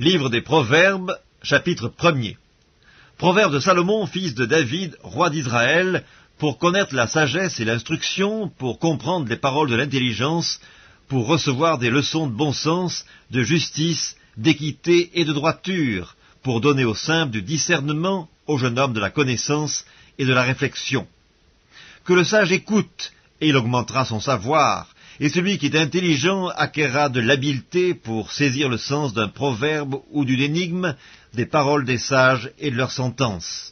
Livre des Proverbes, chapitre 1er. Proverbe de Salomon, fils de David, roi d'Israël, pour connaître la sagesse et l'instruction, pour comprendre les paroles de l'intelligence, pour recevoir des leçons de bon sens, de justice, d'équité et de droiture, pour donner aux simples du discernement, aux jeunes hommes de la connaissance et de la réflexion. Que le sage écoute, et il augmentera son savoir, et celui qui est intelligent acquerra de l'habileté pour saisir le sens d'un proverbe ou d'une énigme, des paroles des sages et de leurs sentences.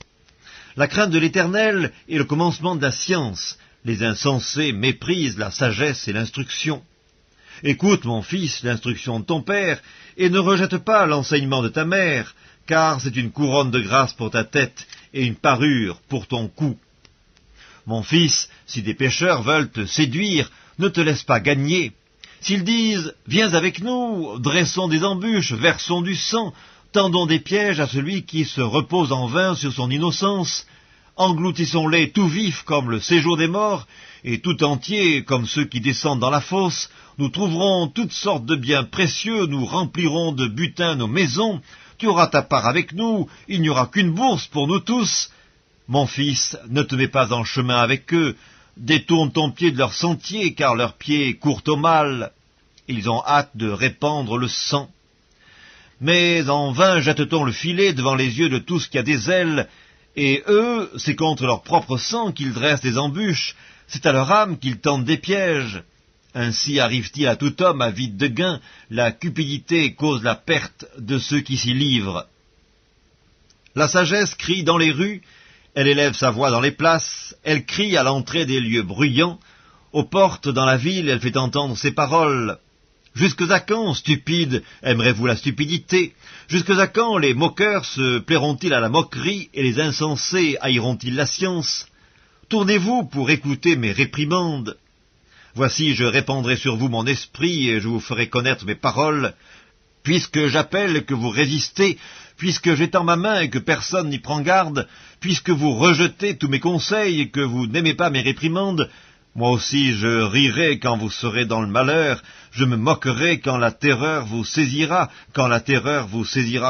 La crainte de l'Éternel est le commencement de la science. Les insensés méprisent la sagesse et l'instruction. Écoute, mon fils, l'instruction de ton père, et ne rejette pas l'enseignement de ta mère, car c'est une couronne de grâce pour ta tête et une parure pour ton cou. Mon fils, si des pécheurs veulent te séduire, ne te laisse pas gagner. S'ils disent « Viens avec nous, dressons des embûches, versons du sang, tendons des pièges à celui qui se repose en vain sur son innocence, engloutissons-les tout vifs comme le séjour des morts, et tout entiers comme ceux qui descendent dans la fosse, nous trouverons toutes sortes de biens précieux, nous remplirons de butin nos maisons, tu auras ta part avec nous, il n'y aura qu'une bourse pour nous tous. Mon fils, ne te mets pas en chemin avec eux, détourne ton pied de leur sentier, car leurs pieds courent au mal. Ils ont hâte de répandre le sang. Mais en vain jette-t-on le filet devant les yeux de tous qui a des ailes, et eux, c'est contre leur propre sang qu'ils dressent des embûches, c'est à leur âme qu'ils tentent des pièges. Ainsi arrive-t-il à tout homme avide de gain, la cupidité cause la perte de ceux qui s'y livrent. La sagesse crie dans les rues, elle élève sa voix dans les places, elle crie à l'entrée des lieux bruyants, aux portes dans la ville, elle fait entendre ses paroles. Jusque à quand, stupides, aimerez-vous la stupidité? Jusque à quand les moqueurs se plairont-ils à la moquerie, et les insensés haïront-ils la science? Tournez-vous pour écouter mes réprimandes. Voici, je répandrai sur vous mon esprit, et je vous ferai connaître mes paroles. Puisque j'appelle et que vous résistez, puisque j'étends ma main et que personne n'y prend garde, puisque vous rejetez tous mes conseils et que vous n'aimez pas mes réprimandes, moi aussi je rirai quand vous serez dans le malheur, je me moquerai quand la terreur vous saisira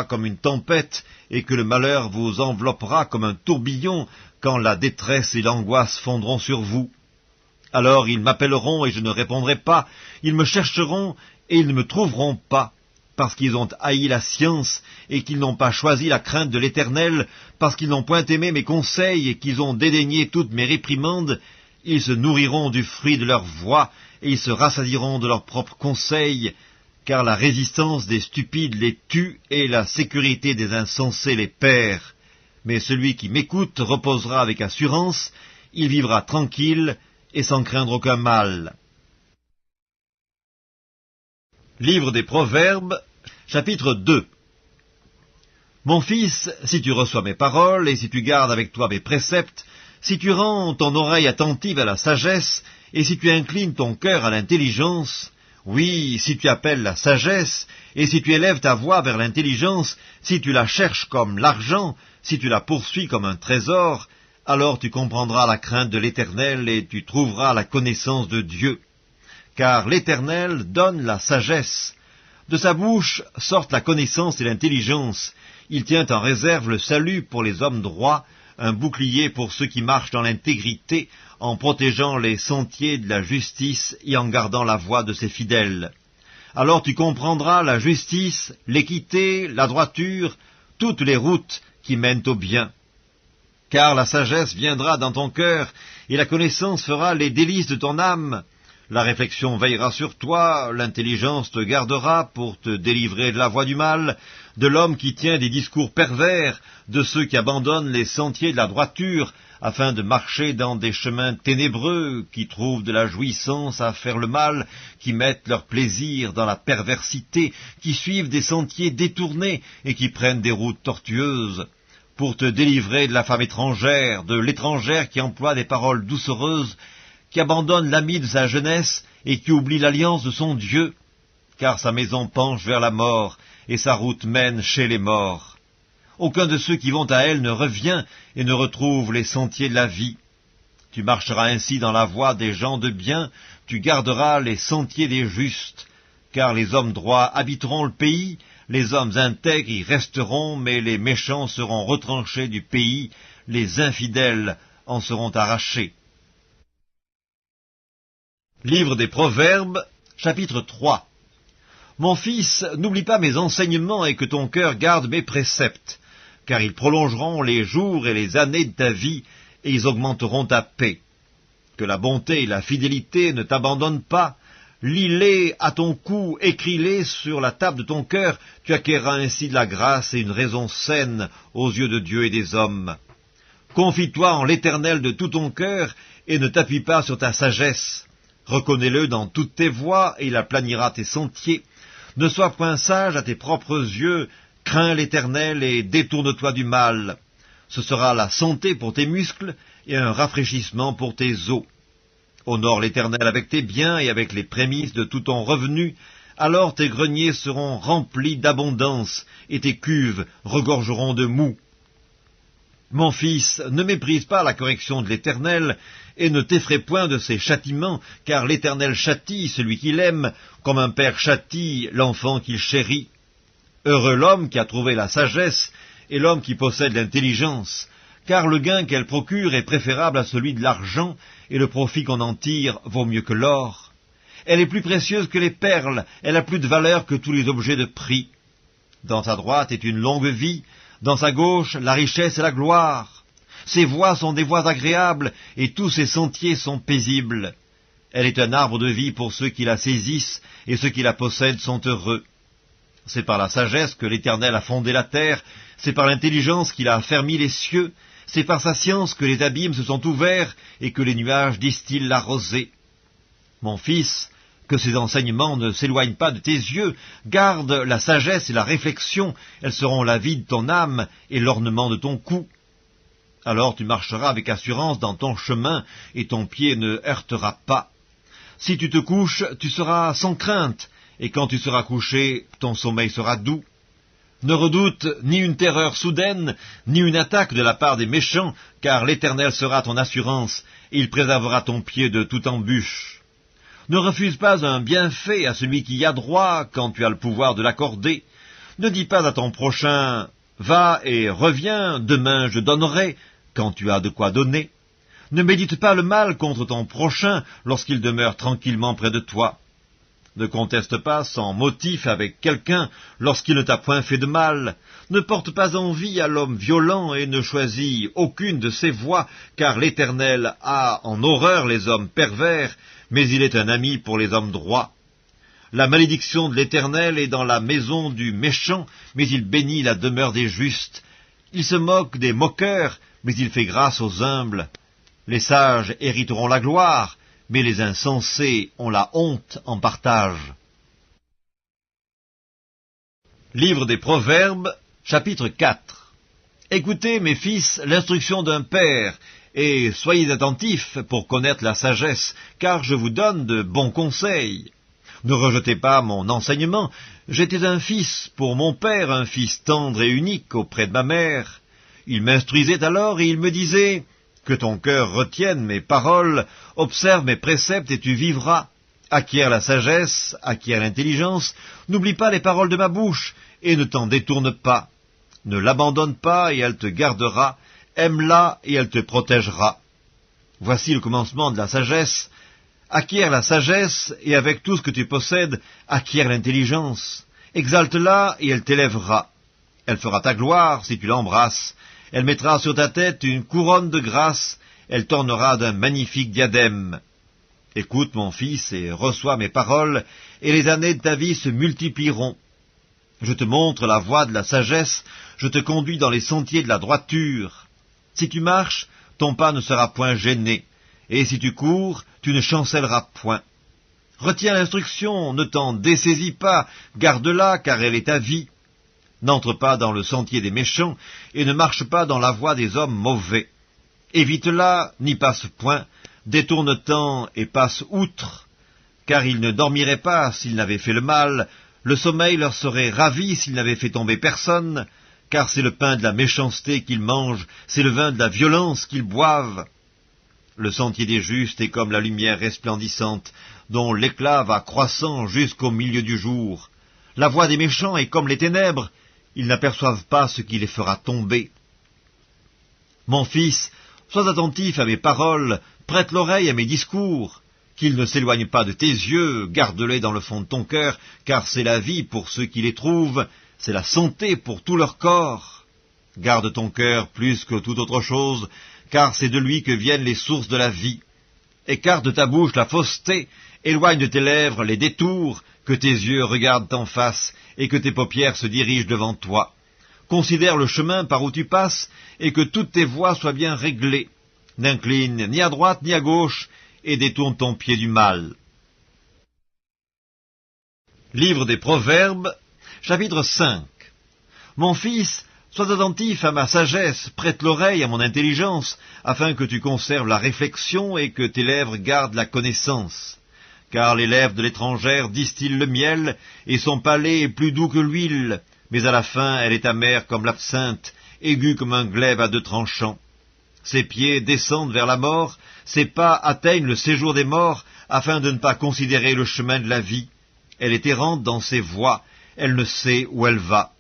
comme une tempête, et que le malheur vous enveloppera comme un tourbillon, quand la détresse et l'angoisse fondront sur vous. Alors ils m'appelleront et je ne répondrai pas, ils me chercheront et ils ne me trouveront pas, parce qu'ils ont haï la science, et qu'ils n'ont pas choisi la crainte de l'Éternel, parce qu'ils n'ont point aimé mes conseils, et qu'ils ont dédaigné toutes mes réprimandes, ils se nourriront du fruit de leur voix, et ils se rassasieront de leurs propres conseils, car la résistance des stupides les tue, et la sécurité des insensés les perd. Mais celui qui m'écoute reposera avec assurance, il vivra tranquille, et sans craindre aucun mal. Livre des Proverbes, chapitre 2. Mon fils, si tu reçois mes paroles, et si tu gardes avec toi mes préceptes, si tu rends ton oreille attentive à la sagesse, et si tu inclines ton cœur à l'intelligence, oui, si tu appelles la sagesse, et si tu élèves ta voix vers l'intelligence, si tu la cherches comme l'argent, si tu la poursuis comme un trésor, alors tu comprendras la crainte de l'Éternel, et tu trouveras la connaissance de Dieu. Car l'Éternel donne la sagesse. De sa bouche sortent la connaissance et l'intelligence. Il tient en réserve le salut pour les hommes droits, un bouclier pour ceux qui marchent dans l'intégrité, en protégeant les sentiers de la justice et en gardant la voie de ses fidèles. Alors tu comprendras la justice, l'équité, la droiture, toutes les routes qui mènent au bien. Car la sagesse viendra dans ton cœur, et la connaissance fera les délices de ton âme. La réflexion veillera sur toi, l'intelligence te gardera pour te délivrer de la voie du mal, de l'homme qui tient des discours pervers, de ceux qui abandonnent les sentiers de la droiture, afin de marcher dans des chemins ténébreux, qui trouvent de la jouissance à faire le mal, qui mettent leur plaisir dans la perversité, qui suivent des sentiers détournés et qui prennent des routes tortueuses, pour te délivrer de la femme étrangère, de l'étrangère qui emploie des paroles doucereuses, qui abandonne l'ami de sa jeunesse et qui oublie l'alliance de son Dieu, car sa maison penche vers la mort, et sa route mène chez les morts. Aucun de ceux qui vont à elle ne revient et ne retrouve les sentiers de la vie. Tu marcheras ainsi dans la voie des gens de bien, tu garderas les sentiers des justes, car les hommes droits habiteront le pays, Les hommes intègres y resteront, mais les méchants seront retranchés du pays, les infidèles en seront arrachés. Livre des Proverbes, chapitre 3. Mon fils, n'oublie pas mes enseignements et que ton cœur garde mes préceptes, car ils prolongeront les jours et les années de ta vie, et ils augmenteront ta paix. Que la bonté et la fidélité ne t'abandonnent pas. Lis-les à ton cou, écris-les sur la table de ton cœur, tu acquerras ainsi de la grâce et une raison saine aux yeux de Dieu et des hommes. Confie-toi en l'Éternel de tout ton cœur, et ne t'appuie pas sur ta sagesse. Reconnais-le dans toutes tes voies, et il aplanira tes sentiers. Ne sois point sage à tes propres yeux, crains l'Éternel et détourne-toi du mal. Ce sera la santé pour tes muscles et un rafraîchissement pour tes os. Honore l'Éternel avec tes biens et avec les prémices de tout ton revenu, alors tes greniers seront remplis d'abondance, et tes cuves regorgeront de moût. Mon fils, ne méprise pas la correction de l'Éternel, et ne t'effraie point de ses châtiments, car l'Éternel châtie celui qu'il aime, comme un père châtie l'enfant qu'il chérit. Heureux l'homme qui a trouvé la sagesse, et l'homme qui possède l'intelligence, car le gain qu'elle procure est préférable à celui de l'argent, et le profit qu'on en tire vaut mieux que l'or. Elle est plus précieuse que les perles, elle a plus de valeur que tous les objets de prix. Dans sa droite est une longue vie, dans sa gauche la richesse et la gloire. Ses voies sont des voies agréables, et tous ses sentiers sont paisibles. Elle est un arbre de vie pour ceux qui la saisissent, et ceux qui la possèdent sont heureux. C'est par la sagesse que l'Éternel a fondé la terre, c'est par l'intelligence qu'il a affermi les cieux, c'est par sa science que les abîmes se sont ouverts et que les nuages distillent la rosée. Mon fils, que ces enseignements ne s'éloignent pas de tes yeux, garde la sagesse et la réflexion, elles seront la vie de ton âme et l'ornement de ton cou. Alors tu marcheras avec assurance dans ton chemin, et ton pied ne heurtera pas. Si tu te couches, tu seras sans crainte, et quand tu seras couché, ton sommeil sera doux. Ne redoute ni une terreur soudaine, ni une attaque de la part des méchants, car l'Éternel sera ton assurance, et il préservera ton pied de toute embûche. Ne refuse pas un bienfait à celui qui y a droit, quand tu as le pouvoir de l'accorder. Ne dis pas à ton prochain, « Va et reviens, demain je donnerai », quand tu as de quoi donner. Ne médite pas le mal contre ton prochain lorsqu'il demeure tranquillement près de toi. Ne conteste pas sans motif avec quelqu'un lorsqu'il ne t'a point fait de mal. Ne porte pas envie à l'homme violent et ne choisis aucune de ses voies, car l'Éternel a en horreur les hommes pervers, mais il est un ami pour les hommes droits. La malédiction de l'Éternel est dans la maison du méchant, mais il bénit la demeure des justes. Il se moque des moqueurs, mais il fait grâce aux humbles. Les sages hériteront la gloire, mais les insensés ont la honte en partage. Livre des Proverbes, chapitre 4. Écoutez, mes fils, l'instruction d'un père, et soyez attentifs pour connaître la sagesse, car je vous donne de bons conseils. Ne rejetez pas mon enseignement, j'étais un fils pour mon père, un fils tendre et unique auprès de ma mère. Il m'instruisait alors et il me disait, « Que ton cœur retienne mes paroles, observe mes préceptes et tu vivras. Acquiert la sagesse, acquiert l'intelligence, n'oublie pas les paroles de ma bouche, et ne t'en détourne pas. Ne l'abandonne pas et elle te gardera, aime-la et elle te protégera. Voici le commencement de la sagesse. Acquiert la sagesse, et avec tout ce que tu possèdes, acquiert l'intelligence. Exalte-la et elle t'élèvera. Elle fera ta gloire si tu l'embrasses. Elle mettra sur ta tête une couronne de grâce, elle t'ornera d'un magnifique diadème. Écoute, mon fils, et reçois mes paroles, et les années de ta vie se multiplieront. Je te montre la voie de la sagesse, je te conduis dans les sentiers de la droiture. Si tu marches, ton pas ne sera point gêné, et si tu cours, tu ne chancelleras point. Retiens l'instruction, ne t'en dessaisis pas, garde-la, car elle est ta vie. N'entre pas dans le sentier des méchants, et ne marche pas dans la voie des hommes mauvais. Évite-la, n'y passe point, détourne-t'en et passe outre, car ils ne dormiraient pas s'ils n'avaient fait le mal, le sommeil leur serait ravi s'ils n'avaient fait tomber personne, car c'est le pain de la méchanceté qu'ils mangent, c'est le vin de la violence qu'ils boivent. Le sentier des justes est comme la lumière resplendissante, dont l'éclat va croissant jusqu'au milieu du jour. La voie des méchants est comme les ténèbres, ils n'aperçoivent pas ce qui les fera tomber. Mon fils, sois attentif à mes paroles, prête l'oreille à mes discours, qu'ils ne s'éloignent pas de tes yeux, garde-les dans le fond de ton cœur, car c'est la vie pour ceux qui les trouvent, c'est la santé pour tout leur corps. Garde ton cœur plus que toute autre chose, car c'est de lui que viennent les sources de la vie. Écarte de ta bouche la fausseté, éloigne de tes lèvres les détours, que tes yeux regardent en face, et que tes paupières se dirigent devant toi. Considère le chemin par où tu passes, et que toutes tes voies soient bien réglées. N'incline ni à droite ni à gauche, et détourne ton pied du mal. Livre des Proverbes, chapitre 5. Mon fils, sois attentif à ma sagesse, prête l'oreille à mon intelligence, afin que tu conserves la réflexion et que tes lèvres gardent la connaissance. Car les lèvres de l'étrangère distillent le miel, et son palais est plus doux que l'huile, mais à la fin elle est amère comme l'absinthe, aiguë comme un glaive à deux tranchants. Ses pieds descendent vers la mort, ses pas atteignent le séjour des morts, afin de ne pas considérer le chemin de la vie. Elle est errante dans ses voies, elle ne sait où elle va.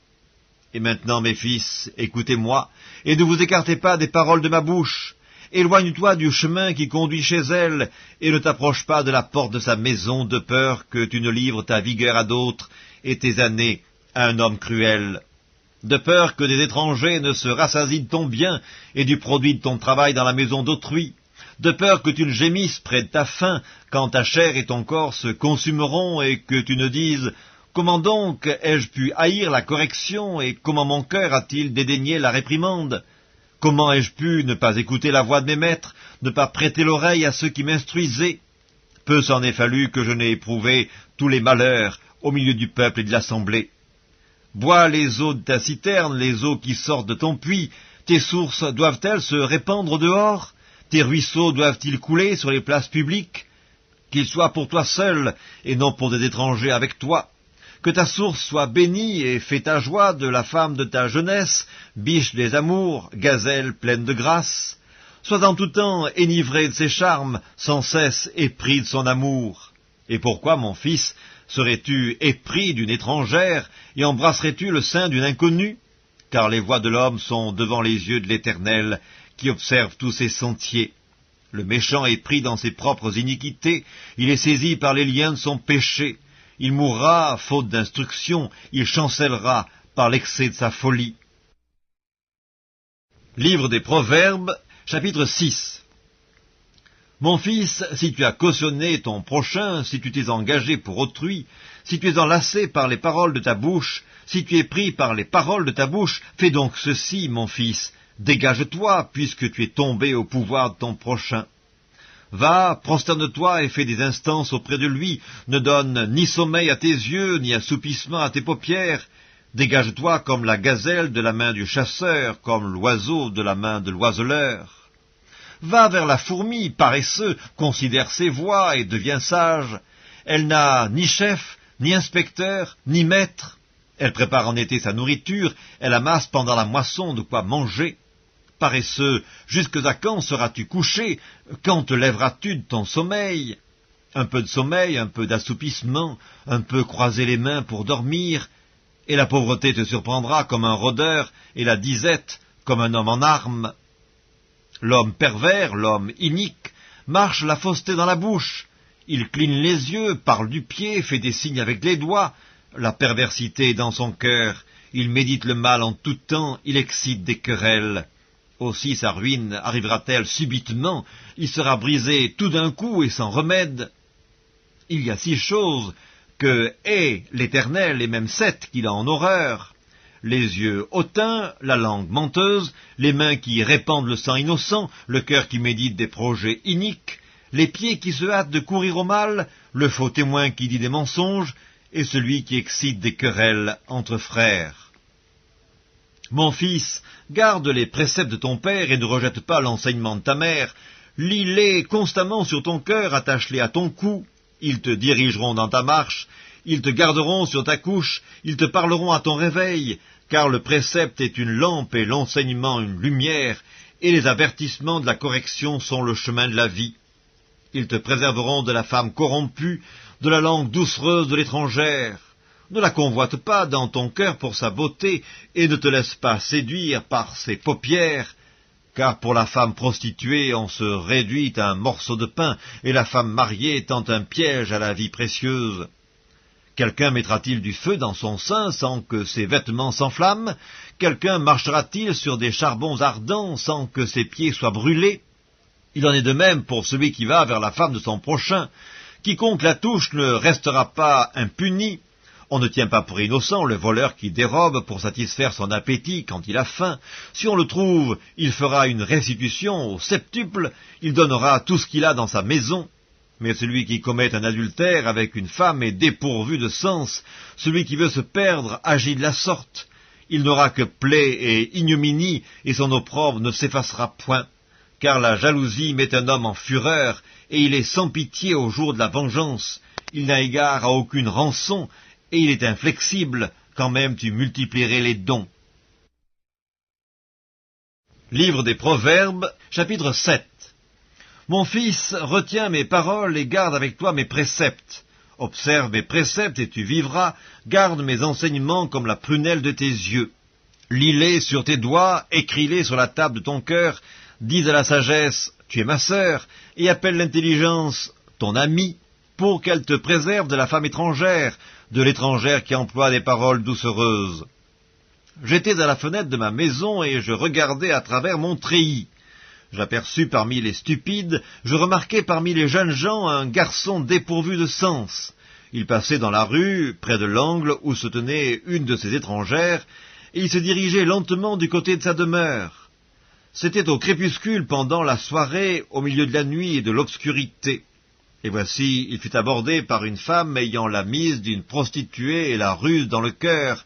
Et maintenant, mes fils, écoutez-moi, et ne vous écartez pas des paroles de ma bouche. Éloigne-toi du chemin qui conduit chez elle, et ne t'approche pas de la porte de sa maison, de peur que tu ne livres ta vigueur à d'autres, et tes années à un homme cruel. De peur que des étrangers ne se rassasient de ton bien, et du produit de ton travail dans la maison d'autrui. De peur que tu ne gémisses près de ta faim, quand ta chair et ton corps se consumeront, et que tu ne dises « Comment donc ai-je pu haïr la correction, et comment mon cœur a-t-il dédaigné la réprimande ? Comment ai-je pu ne pas écouter la voix de mes maîtres, ne pas prêter l'oreille à ceux qui m'instruisaient ? Peu s'en est fallu que je n'ai éprouvé tous les malheurs au milieu du peuple et de l'assemblée. Bois les eaux de ta citerne, les eaux qui sortent de ton puits. Tes sources doivent-elles se répandre au dehors? Tes ruisseaux doivent-ils couler sur les places publiques? Qu'ils soient pour toi seul, et non pour des étrangers avec toi. Que ta source soit bénie, et fais ta joie de la femme de ta jeunesse, biche des amours, gazelle pleine de grâce. Sois en tout temps enivré de ses charmes, sans cesse épris de son amour. Et pourquoi, mon fils, serais-tu épris d'une étrangère, et embrasserais-tu le sein d'une inconnue? Car les voies de l'homme sont devant les yeux de l'Éternel, qui observe tous ses sentiers. Le méchant est pris dans ses propres iniquités, il est saisi par les liens de son péché. Il mourra, faute d'instruction, il chancellera par l'excès de sa folie. Livre des Proverbes, chapitre 6. Mon fils, si tu as cautionné ton prochain, si tu t'es engagé pour autrui, si tu es enlacé par les paroles de ta bouche, si tu es pris par les paroles de ta bouche, fais donc ceci, mon fils, dégage-toi, puisque tu es tombé au pouvoir de ton prochain. Va, prosterne-toi et fais des instances auprès de lui, ne donne ni sommeil à tes yeux, ni assoupissement à tes paupières. Dégage-toi comme la gazelle de la main du chasseur, comme l'oiseau de la main de l'oiseleur. Va vers la fourmi, paresseux, considère ses voies et deviens sage. Elle n'a ni chef, ni inspecteur, ni maître. Elle prépare en été sa nourriture, elle amasse pendant la moisson de quoi manger. Paresseux, jusque à quand seras-tu couché? Quand te lèveras-tu de ton sommeil? Un peu de sommeil, un peu d'assoupissement, un peu croiser les mains pour dormir, et la pauvreté te surprendra comme un rôdeur, et la disette comme un homme en armes. L'homme pervers, l'homme inique, marche la fausseté dans la bouche. Il cligne les yeux, parle du pied, fait des signes avec les doigts. La perversité est dans son cœur. Il médite le mal en tout temps, il excite des querelles. Aussi sa ruine arrivera-t-elle subitement, il sera brisé tout d'un coup et sans remède. Il y a 6 choses que hait l'Éternel, et même 7 qu'il a en horreur. Les yeux hautains, la langue menteuse, les mains qui répandent le sang innocent, le cœur qui médite des projets iniques, les pieds qui se hâtent de courir au mal, le faux témoin qui dit des mensonges, et celui qui excite des querelles entre frères. Mon fils, garde les préceptes de ton père et ne rejette pas l'enseignement de ta mère. Lis-les constamment sur ton cœur, attache-les à ton cou. Ils te dirigeront dans ta marche, ils te garderont sur ta couche, ils te parleront à ton réveil, car le précepte est une lampe et l'enseignement une lumière, et les avertissements de la correction sont le chemin de la vie. Ils te préserveront de la femme corrompue, de la langue doucereuse de l'étrangère. Ne la convoite pas dans ton cœur pour sa beauté, et ne te laisse pas séduire par ses paupières, car pour la femme prostituée on se réduit à un morceau de pain, et la femme mariée tend un piège à la vie précieuse. Quelqu'un mettra-t-il du feu dans son sein sans que ses vêtements s'enflamment? Quelqu'un marchera-t-il sur des charbons ardents sans que ses pieds soient brûlés? Il en est de même pour celui qui va vers la femme de son prochain. Quiconque la touche ne restera pas impuni. On ne tient pas pour innocent le voleur qui dérobe pour satisfaire son appétit quand il a faim. Si on le trouve, il fera une restitution au septuple, il donnera tout ce qu'il a dans sa maison. Mais celui qui commet un adultère avec une femme est dépourvu de sens. Celui qui veut se perdre agit de la sorte. Il n'aura que plaie et ignominie, et son opprobre ne s'effacera point. Car la jalousie met un homme en fureur, et il est sans pitié au jour de la vengeance. Il n'a égard à aucune rançon, et il est inflexible, quand même tu multiplierais les dons. Livre des Proverbes, chapitre 7. Mon fils, retiens mes paroles et garde avec toi mes préceptes. Observe mes préceptes et tu vivras, garde mes enseignements comme la prunelle de tes yeux. Lis-les sur tes doigts, écris-les sur la table de ton cœur, dis à la sagesse, tu es ma sœur, et appelle l'intelligence, ton amie, pour qu'elle te préserve de la femme étrangère, de l'étrangère qui emploie des paroles doucereuses. J'étais à la fenêtre de ma maison et je regardais à travers mon treillis. J'aperçus parmi les stupides, je remarquai parmi les jeunes gens un garçon dépourvu de sens. Il passait dans la rue, près de l'angle où se tenait une de ces étrangères, et il se dirigeait lentement du côté de sa demeure. C'était au crépuscule pendant la soirée, au milieu de la nuit et de l'obscurité. Et voici, il fut abordé par une femme ayant la mise d'une prostituée et la ruse dans le cœur.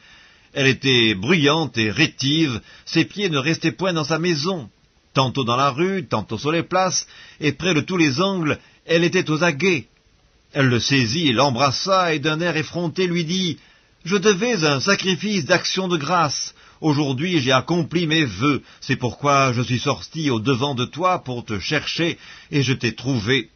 Elle était bruyante et rétive, ses pieds ne restaient point dans sa maison. Tantôt dans la rue, tantôt sur les places, et près de tous les angles, elle était aux aguets. Elle le saisit et l'embrassa, et d'un air effronté lui dit « Je devais un sacrifice d'action de grâce. Aujourd'hui j'ai accompli mes vœux, c'est pourquoi je suis sorti au-devant de toi pour te chercher, et je t'ai trouvé.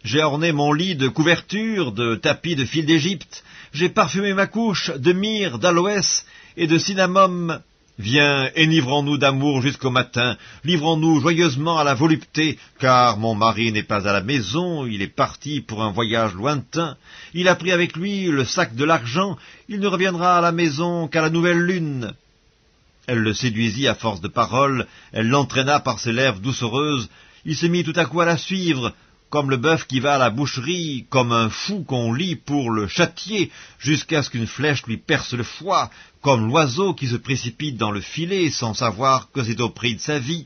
J'ai orné mon lit de couvertures, de tapis de fil d'Égypte, j'ai parfumé ma couche de myrrhe, d'aloès et de cinnamome. Viens, enivrons-nous d'amour jusqu'au matin, livrons-nous joyeusement à la volupté, car mon mari n'est pas à la maison, il est parti pour un voyage lointain, il a pris avec lui le sac de l'argent, il ne reviendra à la maison qu'à la nouvelle lune. » Elle le séduisit à force de paroles, elle l'entraîna par ses lèvres doucereuses, il se mit tout à coup à la suivre, comme le bœuf qui va à la boucherie, comme un fou qu'on lie pour le châtier, jusqu'à ce qu'une flèche lui perce le foie, comme l'oiseau qui se précipite dans le filet sans savoir que c'est au prix de sa vie.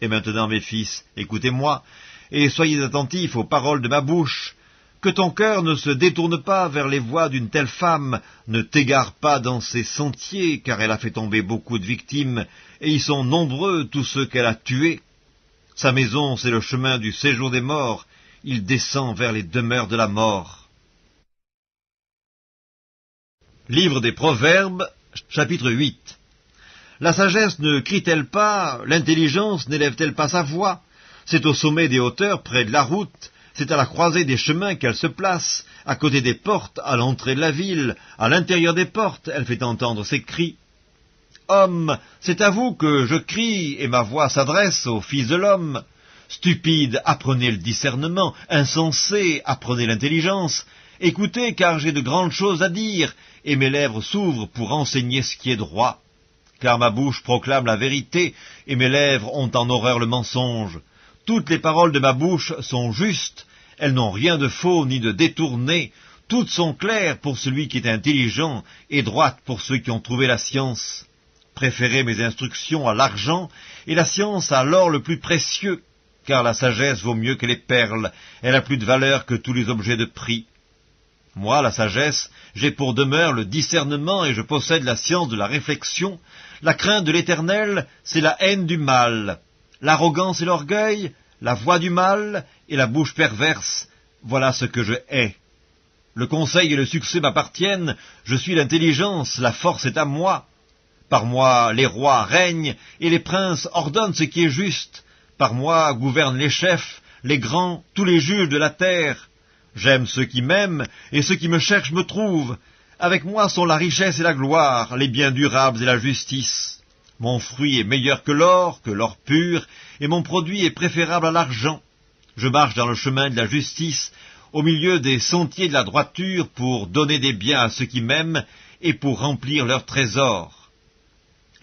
Et maintenant, mes fils, écoutez-moi, et soyez attentifs aux paroles de ma bouche. Que ton cœur ne se détourne pas vers les voies d'une telle femme, ne t'égare pas dans ses sentiers, car elle a fait tomber beaucoup de victimes, et ils sont nombreux tous ceux qu'elle a tués. Sa maison, c'est le chemin du séjour des morts, il descend vers les demeures de la mort. Livre des Proverbes, chapitre 8. La sagesse ne crie-t-elle pas, l'intelligence n'élève-t-elle pas sa voix? C'est au sommet des hauteurs, près de la route, c'est à la croisée des chemins qu'elle se place, à côté des portes, à l'entrée de la ville, à l'intérieur des portes, elle fait entendre ses cris. Homme, c'est à vous que je crie, et ma voix s'adresse au Fils de l'homme. Stupide, apprenez le discernement, insensé, apprenez l'intelligence. Écoutez, car j'ai de grandes choses à dire, et mes lèvres s'ouvrent pour enseigner ce qui est droit. Car ma bouche proclame la vérité, et mes lèvres ont en horreur le mensonge. Toutes les paroles de ma bouche sont justes, elles n'ont rien de faux ni de détourné, toutes sont claires pour celui qui est intelligent, et droites pour ceux qui ont trouvé la science. Préférez mes instructions à l'argent, et la science à l'or le plus précieux, car la sagesse vaut mieux que les perles, elle a plus de valeur que tous les objets de prix. Moi, la sagesse, j'ai pour demeure le discernement, et je possède la science de la réflexion. La crainte de l'Éternel, c'est la haine du mal. L'arrogance et l'orgueil, la voix du mal et la bouche perverse, voilà ce que je hais. Le conseil et le succès m'appartiennent, je suis l'intelligence, la force est à moi. Par moi, les rois règnent, et les princes ordonnent ce qui est juste. Par moi gouvernent les chefs, les grands, tous les juges de la terre. J'aime ceux qui m'aiment, et ceux qui me cherchent me trouvent. Avec moi sont la richesse et la gloire, les biens durables et la justice. Mon fruit est meilleur que l'or pur, et mon produit est préférable à l'argent. Je marche dans le chemin de la justice, au milieu des sentiers de la droiture, pour donner des biens à ceux qui m'aiment, et pour remplir leurs trésors.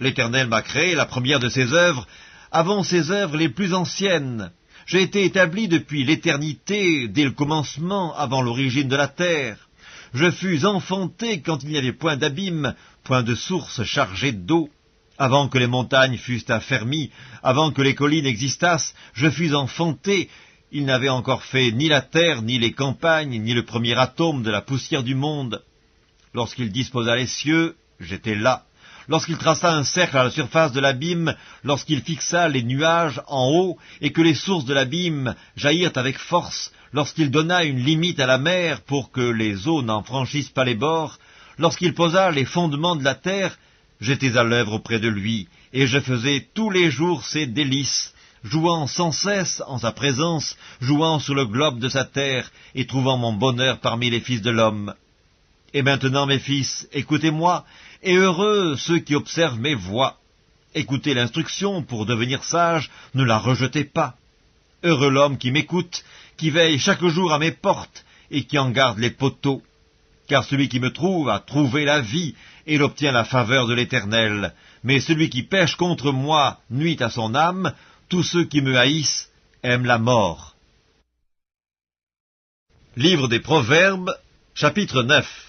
L'Éternel m'a créé, la première de ses œuvres, avant ses œuvres les plus anciennes. J'ai été établi depuis l'éternité, dès le commencement, avant l'origine de la terre. Je fus enfanté quand il n'y avait point d'abîme, point de source chargée d'eau. Avant que les montagnes fussent affermies, avant que les collines existassent, je fus enfanté. Il n'avait encore fait ni la terre, ni les campagnes, ni le premier atome de la poussière du monde. Lorsqu'il disposa les cieux, j'étais là. Lorsqu'il traça un cercle à la surface de l'abîme, lorsqu'il fixa les nuages en haut, et que les sources de l'abîme jaillirent avec force, lorsqu'il donna une limite à la mer pour que les eaux n'en franchissent pas les bords, lorsqu'il posa les fondements de la terre, j'étais à l'œuvre auprès de lui, et je faisais tous les jours ses délices, jouant sans cesse en sa présence, jouant sur le globe de sa terre, et trouvant mon bonheur parmi les fils de l'homme. Et maintenant, mes fils, écoutez-moi, et heureux ceux qui observent mes voies. Écoutez l'instruction pour devenir sage, ne la rejetez pas. Heureux l'homme qui m'écoute, qui veille chaque jour à mes portes, et qui en garde les poteaux. Car celui qui me trouve a trouvé la vie, et il obtient la faveur de l'Éternel. Mais celui qui pêche contre moi nuit à son âme, tous ceux qui me haïssent aiment la mort. Livre des Proverbes, chapitre 9.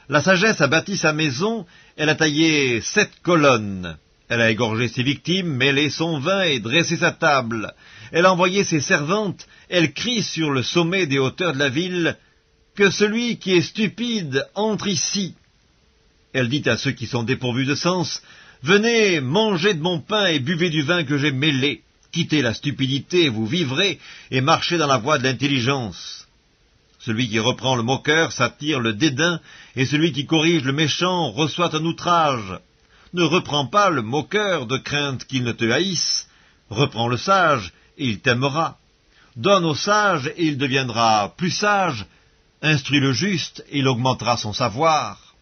La sagesse a bâti sa maison, elle a taillé 7 colonnes. Elle a égorgé ses victimes, mêlé son vin et dressé sa table. Elle a envoyé ses servantes, elle crie sur le sommet des hauteurs de la ville, « Que celui qui est stupide entre ici !» Elle dit à ceux qui sont dépourvus de sens, « Venez, mangez de mon pain et buvez du vin que j'ai mêlé. Quittez la stupidité, vous vivrez, et marchez dans la voie de l'intelligence. » Celui qui reprend le moqueur s'attire le dédain, et celui qui corrige le méchant reçoit un outrage. Ne reprends pas le moqueur de crainte qu'il ne te haïsse. Reprends le sage, et il t'aimera. Donne au sage, et il deviendra plus sage. Instruis le juste, et il augmentera son savoir.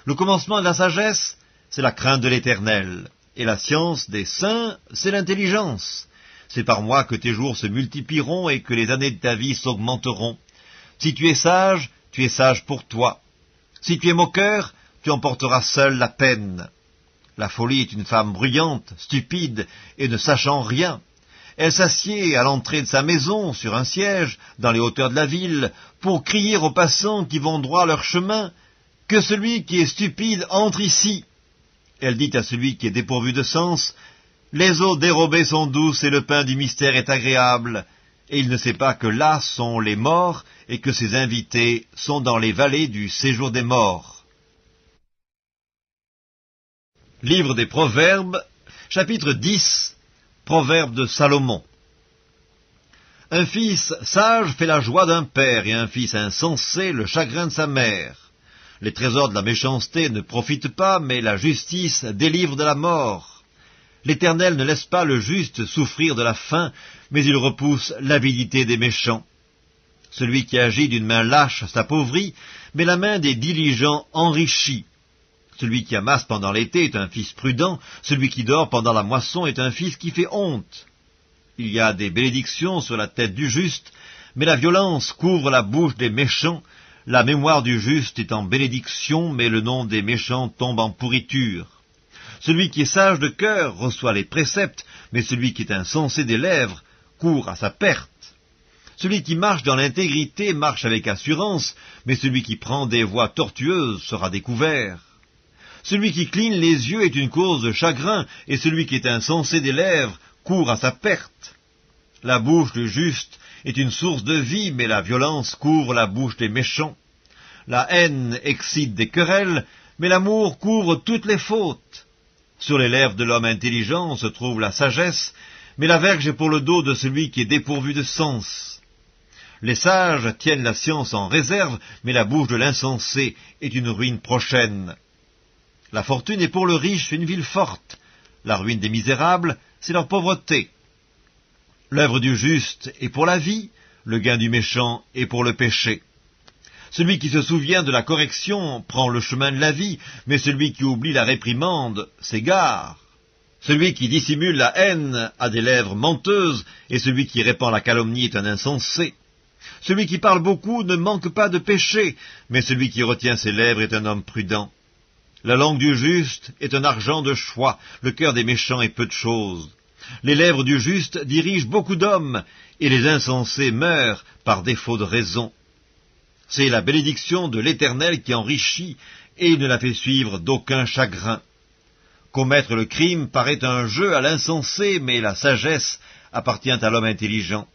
Le commencement de la sagesse, c'est la crainte de l'Éternel, et la science des saints, c'est l'intelligence. C'est par moi que tes jours se multiplieront, et que les années de ta vie s'augmenteront. Si tu es sage pour toi. Si tu es moqueur, tu emporteras seul la peine. La folie est une femme bruyante, stupide, et ne sachant rien. Elle s'assied à l'entrée de sa maison, sur un siège, dans les hauteurs de la ville, pour crier aux passants qui vont droit leur chemin, « Que celui qui est stupide entre ici !» Elle dit à celui qui est dépourvu de sens, « Les eaux dérobées sont douces et le pain du mystère est agréable. » Et il ne sait pas que là sont les morts, et que ses invités sont dans les vallées du séjour des morts. Livre des Proverbes, chapitre 10, Proverbes de Salomon. Un fils sage fait la joie d'un père, et un fils insensé le chagrin de sa mère. Les trésors de la méchanceté ne profitent pas, mais la justice délivre de la mort. L'Éternel ne laisse pas le juste souffrir de la faim, mais il repousse l'avidité des méchants. Celui qui agit d'une main lâche s'appauvrit, mais la main des diligents enrichit. Celui qui amasse pendant l'été est un fils prudent, celui qui dort pendant la moisson est un fils qui fait honte. Il y a des bénédictions sur la tête du juste, mais la violence couvre la bouche des méchants. La mémoire du juste est en bénédiction, mais le nom des méchants tombe en pourriture. Celui qui est sage de cœur reçoit les préceptes, mais celui qui est insensé des lèvres court à sa perte. Celui qui marche dans l'intégrité marche avec assurance, mais celui qui prend des voies tortueuses sera découvert. Celui qui cligne les yeux est une cause de chagrin, et celui qui est insensé des lèvres court à sa perte. La bouche du juste est une source de vie, mais la violence couvre la bouche des méchants. La haine excite des querelles, mais l'amour couvre toutes les fautes. Sur les lèvres de l'homme intelligent se trouve la sagesse, mais la verge est pour le dos de celui qui est dépourvu de sens. Les sages tiennent la science en réserve, mais la bouche de l'insensé est une ruine prochaine. La fortune est pour le riche une ville forte. La ruine des misérables, c'est leur pauvreté. L'œuvre du juste est pour la vie, le gain du méchant est pour le péché. Celui qui se souvient de la correction prend le chemin de la vie, mais celui qui oublie la réprimande s'égare. Celui qui dissimule la haine a des lèvres menteuses, et celui qui répand la calomnie est un insensé. Celui qui parle beaucoup ne manque pas de péché, mais celui qui retient ses lèvres est un homme prudent. La langue du juste est un argent de choix, le cœur des méchants est peu de chose. Les lèvres du juste dirigent beaucoup d'hommes, et les insensés meurent par défaut de raison. C'est la bénédiction de l'Éternel qui enrichit, et il ne la fait suivre d'aucun chagrin. Commettre le crime paraît un jeu à l'insensé, mais la sagesse appartient à l'homme intelligent.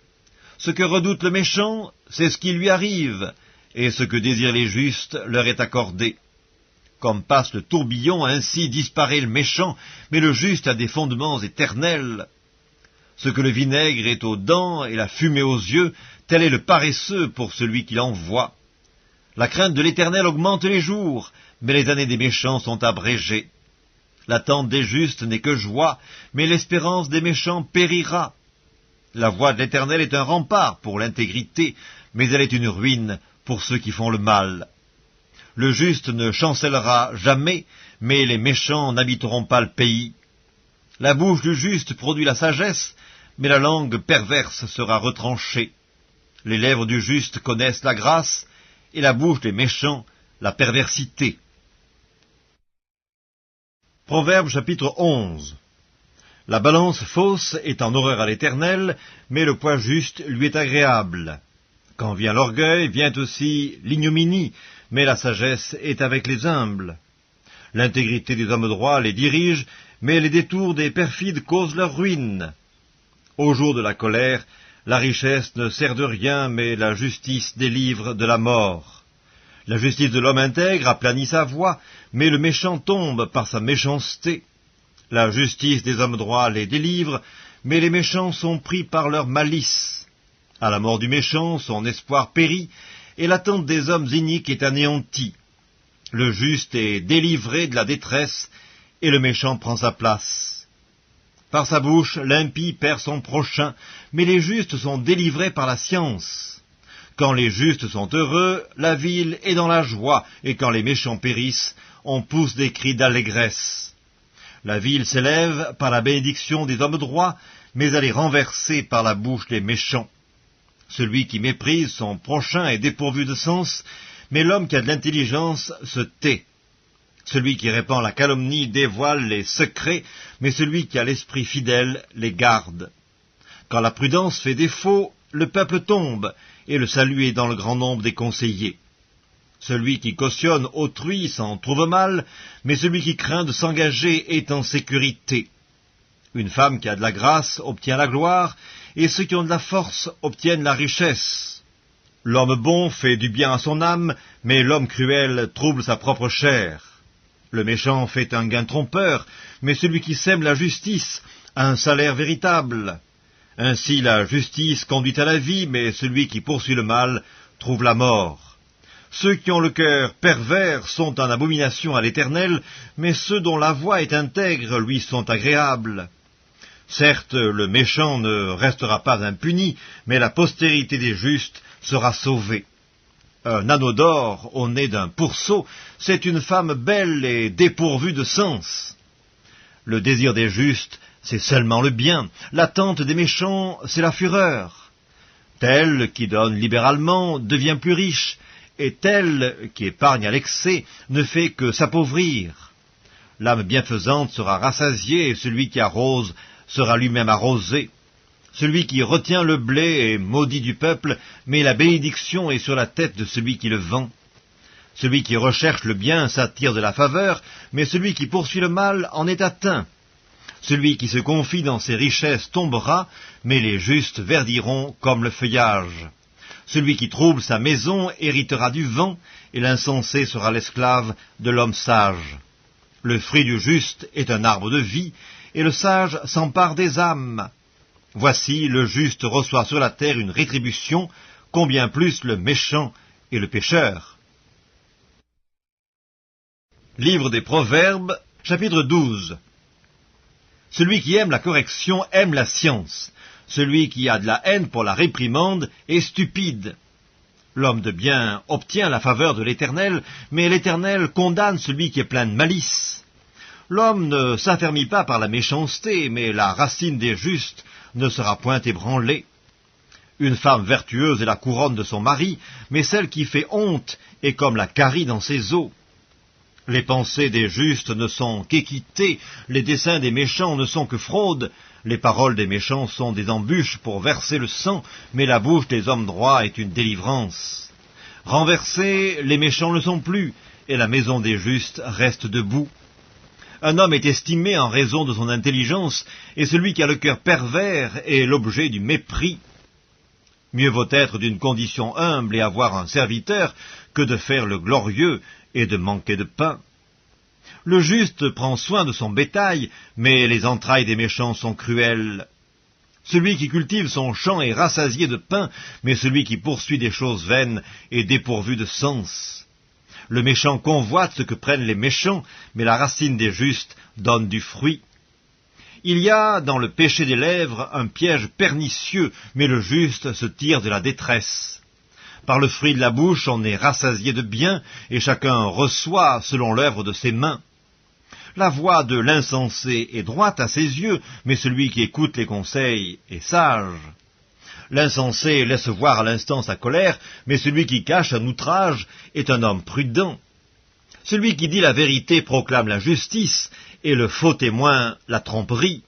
Ce que redoute le méchant, c'est ce qui lui arrive, et ce que désirent les justes leur est accordé. Comme passe le tourbillon, ainsi disparaît le méchant, mais le juste a des fondements éternels. Ce que le vinaigre est aux dents et la fumée aux yeux, tel est le paresseux pour celui qui l'envoie. La crainte de l'Éternel augmente les jours, mais les années des méchants sont abrégées. L'attente des justes n'est que joie, mais l'espérance des méchants périra. La voie de l'Éternel est un rempart pour l'intégrité, mais elle est une ruine pour ceux qui font le mal. Le juste ne chancellera jamais, mais les méchants n'habiteront pas le pays. La bouche du juste produit la sagesse, mais la langue perverse sera retranchée. Les lèvres du juste connaissent la grâce, et la bouche des méchants la perversité. Proverbe chapitre 11. La balance fausse est en horreur à l'Éternel, mais le poids juste lui est agréable. Quand vient l'orgueil, vient aussi l'ignominie, mais la sagesse est avec les humbles. L'intégrité des hommes droits les dirige, mais les détours des perfides causent leur ruine. Au jour de la colère, la richesse ne sert de rien, mais la justice délivre de la mort. La justice de l'homme intègre aplanit sa voie, mais le méchant tombe par sa méchanceté. La justice des hommes droits les délivre, mais les méchants sont pris par leur malice. À la mort du méchant, son espoir périt, et l'attente des hommes iniques est anéantie. Le juste est délivré de la détresse, et le méchant prend sa place. Par sa bouche, l'impie perd son prochain, mais les justes sont délivrés par la science. Quand les justes sont heureux, la ville est dans la joie, et quand les méchants périssent, on pousse des cris d'allégresse. La ville s'élève par la bénédiction des hommes droits, mais elle est renversée par la bouche des méchants. Celui qui méprise son prochain est dépourvu de sens, mais l'homme qui a de l'intelligence se tait. Celui qui répand la calomnie dévoile les secrets, mais celui qui a l'esprit fidèle les garde. Quand la prudence fait défaut, le peuple tombe, et le salut est dans le grand nombre des conseillers. Celui qui cautionne autrui s'en trouve mal, mais celui qui craint de s'engager est en sécurité. Une femme qui a de la grâce obtient la gloire, et ceux qui ont de la force obtiennent la richesse. L'homme bon fait du bien à son âme, mais l'homme cruel trouble sa propre chair. Le méchant fait un gain trompeur, mais celui qui sème la justice a un salaire véritable. Ainsi la justice conduit à la vie, mais celui qui poursuit le mal trouve la mort. Ceux qui ont le cœur pervers sont en abomination à l'Éternel, mais ceux dont la voix est intègre lui sont agréables. Certes, le méchant ne restera pas impuni, mais la postérité des justes sera sauvée. Un anneau d'or au nez d'un pourceau, c'est une femme belle et dépourvue de sens. Le désir des justes, c'est seulement le bien. L'attente des méchants, c'est la fureur. Tel qui donne libéralement devient plus riche, et tel qui épargne à l'excès ne fait que s'appauvrir. L'âme bienfaisante sera rassasiée, et celui qui arrose sera lui-même arrosé. Celui qui retient le blé est maudit du peuple, mais la bénédiction est sur la tête de celui qui le vend. Celui qui recherche le bien s'attire de la faveur, mais celui qui poursuit le mal en est atteint. Celui qui se confie dans ses richesses tombera, mais les justes verdiront comme le feuillage. Celui qui trouble sa maison héritera du vent, et l'insensé sera l'esclave de l'homme sage. Le fruit du juste est un arbre de vie, et le sage s'empare des âmes. Voici, le juste reçoit sur la terre une rétribution, combien plus le méchant et le pécheur. Livre des Proverbes, chapitre 12. Celui qui aime la correction aime la science. Celui qui a de la haine pour la réprimande est stupide. L'homme de bien obtient la faveur de l'Éternel, mais l'Éternel condamne celui qui est plein de malice. L'homme ne s'affermit pas par la méchanceté, mais la racine des justes ne sera point ébranlée. Une femme vertueuse est la couronne de son mari, mais celle qui fait honte est comme la carie dans ses os. Les pensées des justes ne sont qu'équité, les desseins des méchants ne sont que fraude, les paroles des méchants sont des embûches pour verser le sang, mais la bouche des hommes droits est une délivrance. Renversés, les méchants ne sont plus, et la maison des justes reste debout. Un homme est estimé en raison de son intelligence, et celui qui a le cœur pervers est l'objet du mépris. Mieux vaut être d'une condition humble et avoir un serviteur que de faire le glorieux et de manquer de pain. Le juste prend soin de son bétail, mais les entrailles des méchants sont cruelles. Celui qui cultive son champ est rassasié de pain, mais celui qui poursuit des choses vaines est dépourvu de sens. Le méchant convoite ce que prennent les méchants, mais la racine des justes donne du fruit. Il y a dans le péché des lèvres un piège pernicieux, mais le juste se tire de la détresse. Par le fruit de la bouche, on est rassasié de bien, et chacun reçoit selon l'œuvre de ses mains. La voix de l'insensé est droite à ses yeux, mais celui qui écoute les conseils est sage. L'insensé laisse voir à l'instant sa colère, mais celui qui cache un outrage est un homme prudent. Celui qui dit la vérité proclame la justice, et le faux témoin la tromperie.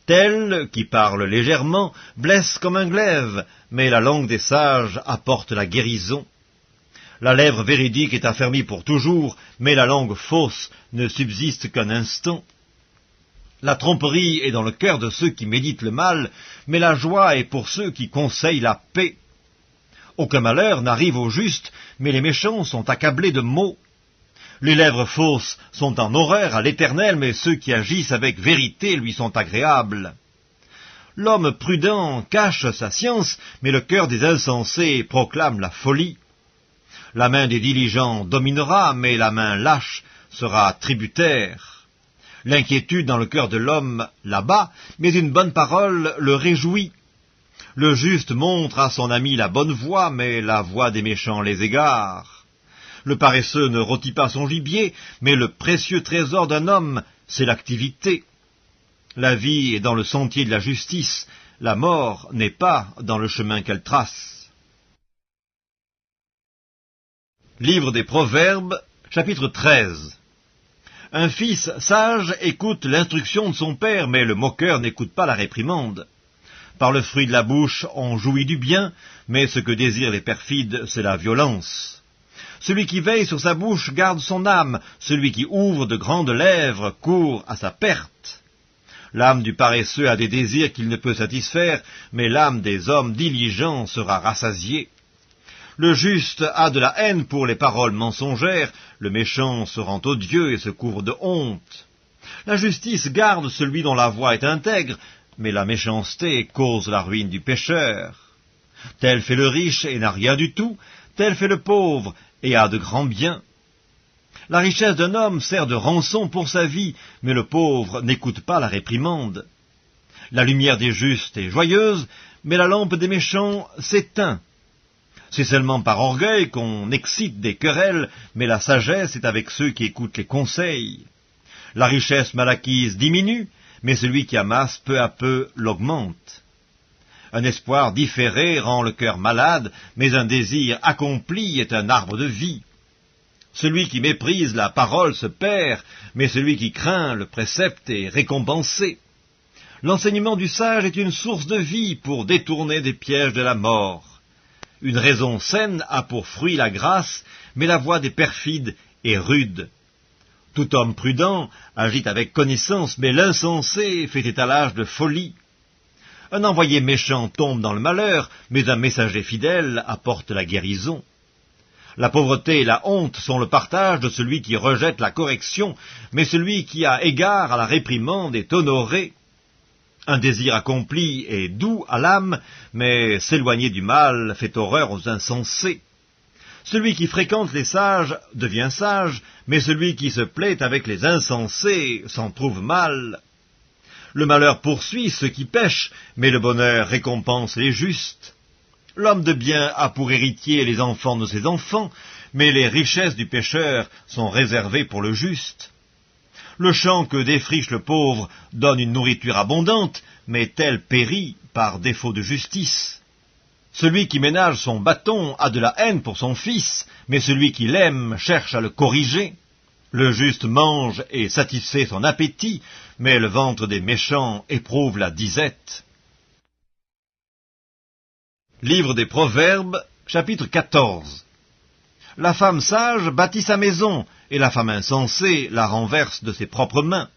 Tel qui parle légèrement blesse comme un glaive, mais la langue des sages apporte la guérison. La lèvre véridique est affermie pour toujours, mais la langue fausse ne subsiste qu'un instant. La tromperie est dans le cœur de ceux qui méditent le mal, mais la joie est pour ceux qui conseillent la paix. Aucun malheur n'arrive aux justes, mais les méchants sont accablés de maux. Les lèvres fausses sont en horreur à l'Éternel, mais ceux qui agissent avec vérité lui sont agréables. L'homme prudent cache sa science, mais le cœur des insensés proclame la folie. La main des diligents dominera, mais la main lâche sera tributaire. L'inquiétude dans le cœur de l'homme l'abat, mais une bonne parole le réjouit. Le juste montre à son ami la bonne voie, mais la voie des méchants les égare. Le paresseux ne rôtit pas son gibier, mais le précieux trésor d'un homme, c'est l'activité. La vie est dans le sentier de la justice, la mort n'est pas dans le chemin qu'elle trace. Livre des Proverbes, chapitre 13. Un fils sage écoute l'instruction de son père, mais le moqueur n'écoute pas la réprimande. Par le fruit de la bouche, on jouit du bien, mais ce que désirent les perfides, c'est la violence. Celui qui veille sur sa bouche garde son âme, celui qui ouvre de grandes lèvres court à sa perte. L'âme du paresseux a des désirs qu'il ne peut satisfaire, mais l'âme des hommes diligents sera rassasiée. Le juste a de la haine pour les paroles mensongères, le méchant se rend odieux et se couvre de honte. La justice garde celui dont la voie est intègre, mais la méchanceté cause la ruine du pécheur. Tel fait le riche et n'a rien du tout, tel fait le pauvre et a de grands biens. La richesse d'un homme sert de rançon pour sa vie, mais le pauvre n'écoute pas la réprimande. La lumière des justes est joyeuse, mais la lampe des méchants s'éteint. C'est seulement par orgueil qu'on excite des querelles, mais la sagesse est avec ceux qui écoutent les conseils. La richesse mal acquise diminue, mais celui qui amasse peu à peu l'augmente. Un espoir différé rend le cœur malade, mais un désir accompli est un arbre de vie. Celui qui méprise la parole se perd, mais celui qui craint le précepte est récompensé. L'enseignement du sage est une source de vie pour détourner des pièges de la mort. Une raison saine a pour fruit la grâce, mais la voie des perfides est rude. Tout homme prudent agit avec connaissance, mais l'insensé fait étalage de folie. Un envoyé méchant tombe dans le malheur, mais un messager fidèle apporte la guérison. La pauvreté et la honte sont le partage de celui qui rejette la correction, mais celui qui a égard à la réprimande est honoré. Un désir accompli est doux à l'âme, mais s'éloigner du mal fait horreur aux insensés. Celui qui fréquente les sages devient sage, mais celui qui se plaît avec les insensés s'en trouve mal. Le malheur poursuit ceux qui pêchent, mais le bonheur récompense les justes. L'homme de bien a pour héritier les enfants de ses enfants, mais les richesses du pécheur sont réservées pour le juste. Le champ que défriche le pauvre donne une nourriture abondante, mais tel périt par défaut de justice. Celui qui ménage son bâton a de la haine pour son fils, mais celui qui l'aime cherche à le corriger. Le juste mange et satisfait son appétit, mais le ventre des méchants éprouve la disette. Livre des Proverbes, chapitre 14. La femme sage bâtit sa maison, et la femme insensée la renverse de ses propres mains.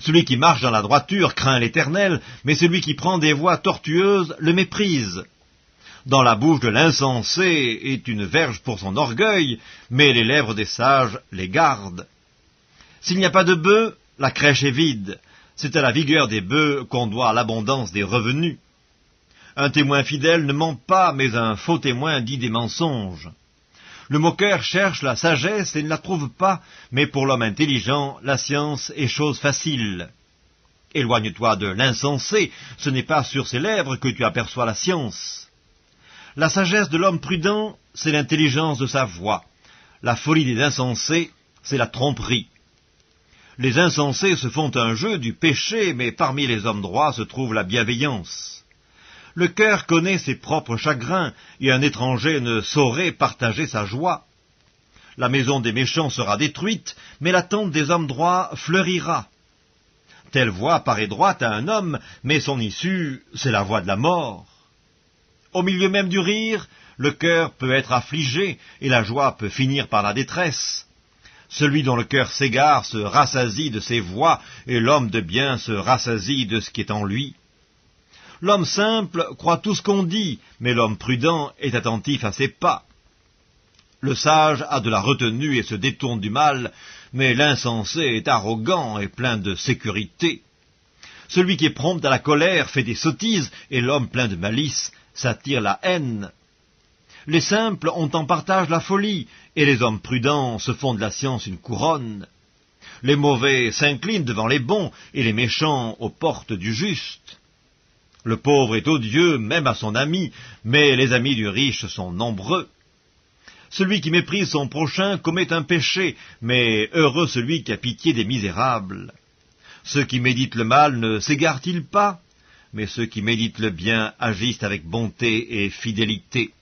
Celui qui marche dans la droiture craint l'Éternel, mais celui qui prend des voies tortueuses le méprise. Dans la bouche de l'insensé est une verge pour son orgueil, mais les lèvres des sages les gardent. S'il n'y a pas de bœufs, la crèche est vide. C'est à la vigueur des bœufs qu'on doit l'abondance des revenus. Un témoin fidèle ne ment pas, mais un faux témoin dit des mensonges. Le moqueur cherche la sagesse et ne la trouve pas, mais pour l'homme intelligent, la science est chose facile. Éloigne-toi de l'insensé, ce n'est pas sur ses lèvres que tu aperçois la science. La sagesse de l'homme prudent, c'est l'intelligence de sa voix. La folie des insensés, c'est la tromperie. Les insensés se font un jeu du péché, mais parmi les hommes droits se trouve la bienveillance. Le cœur connaît ses propres chagrins, et un étranger ne saurait partager sa joie. La maison des méchants sera détruite, mais la tente des hommes droits fleurira. Telle voie paraît droite à un homme, mais son issue, c'est la voie de la mort. Au milieu même du rire, le cœur peut être affligé, et la joie peut finir par la détresse. Celui dont le cœur s'égare se rassasie de ses voies, et l'homme de bien se rassasie de ce qui est en lui. L'homme simple croit tout ce qu'on dit, mais l'homme prudent est attentif à ses pas. Le sage a de la retenue et se détourne du mal, mais l'insensé est arrogant et plein de sécurité. Celui qui est prompt à la colère fait des sottises, et l'homme plein de malice s'attire la haine. Les simples ont en partage la folie, et les hommes prudents se font de la science une couronne. Les mauvais s'inclinent devant les bons, et les méchants aux portes du juste. Le pauvre est odieux, même à son ami, mais les amis du riche sont nombreux. Celui qui méprise son prochain commet un péché, mais heureux celui qui a pitié des misérables. Ceux qui méditent le mal ne s'égarent-ils pas? Mais ceux qui méditent le bien agissent avec bonté et fidélité.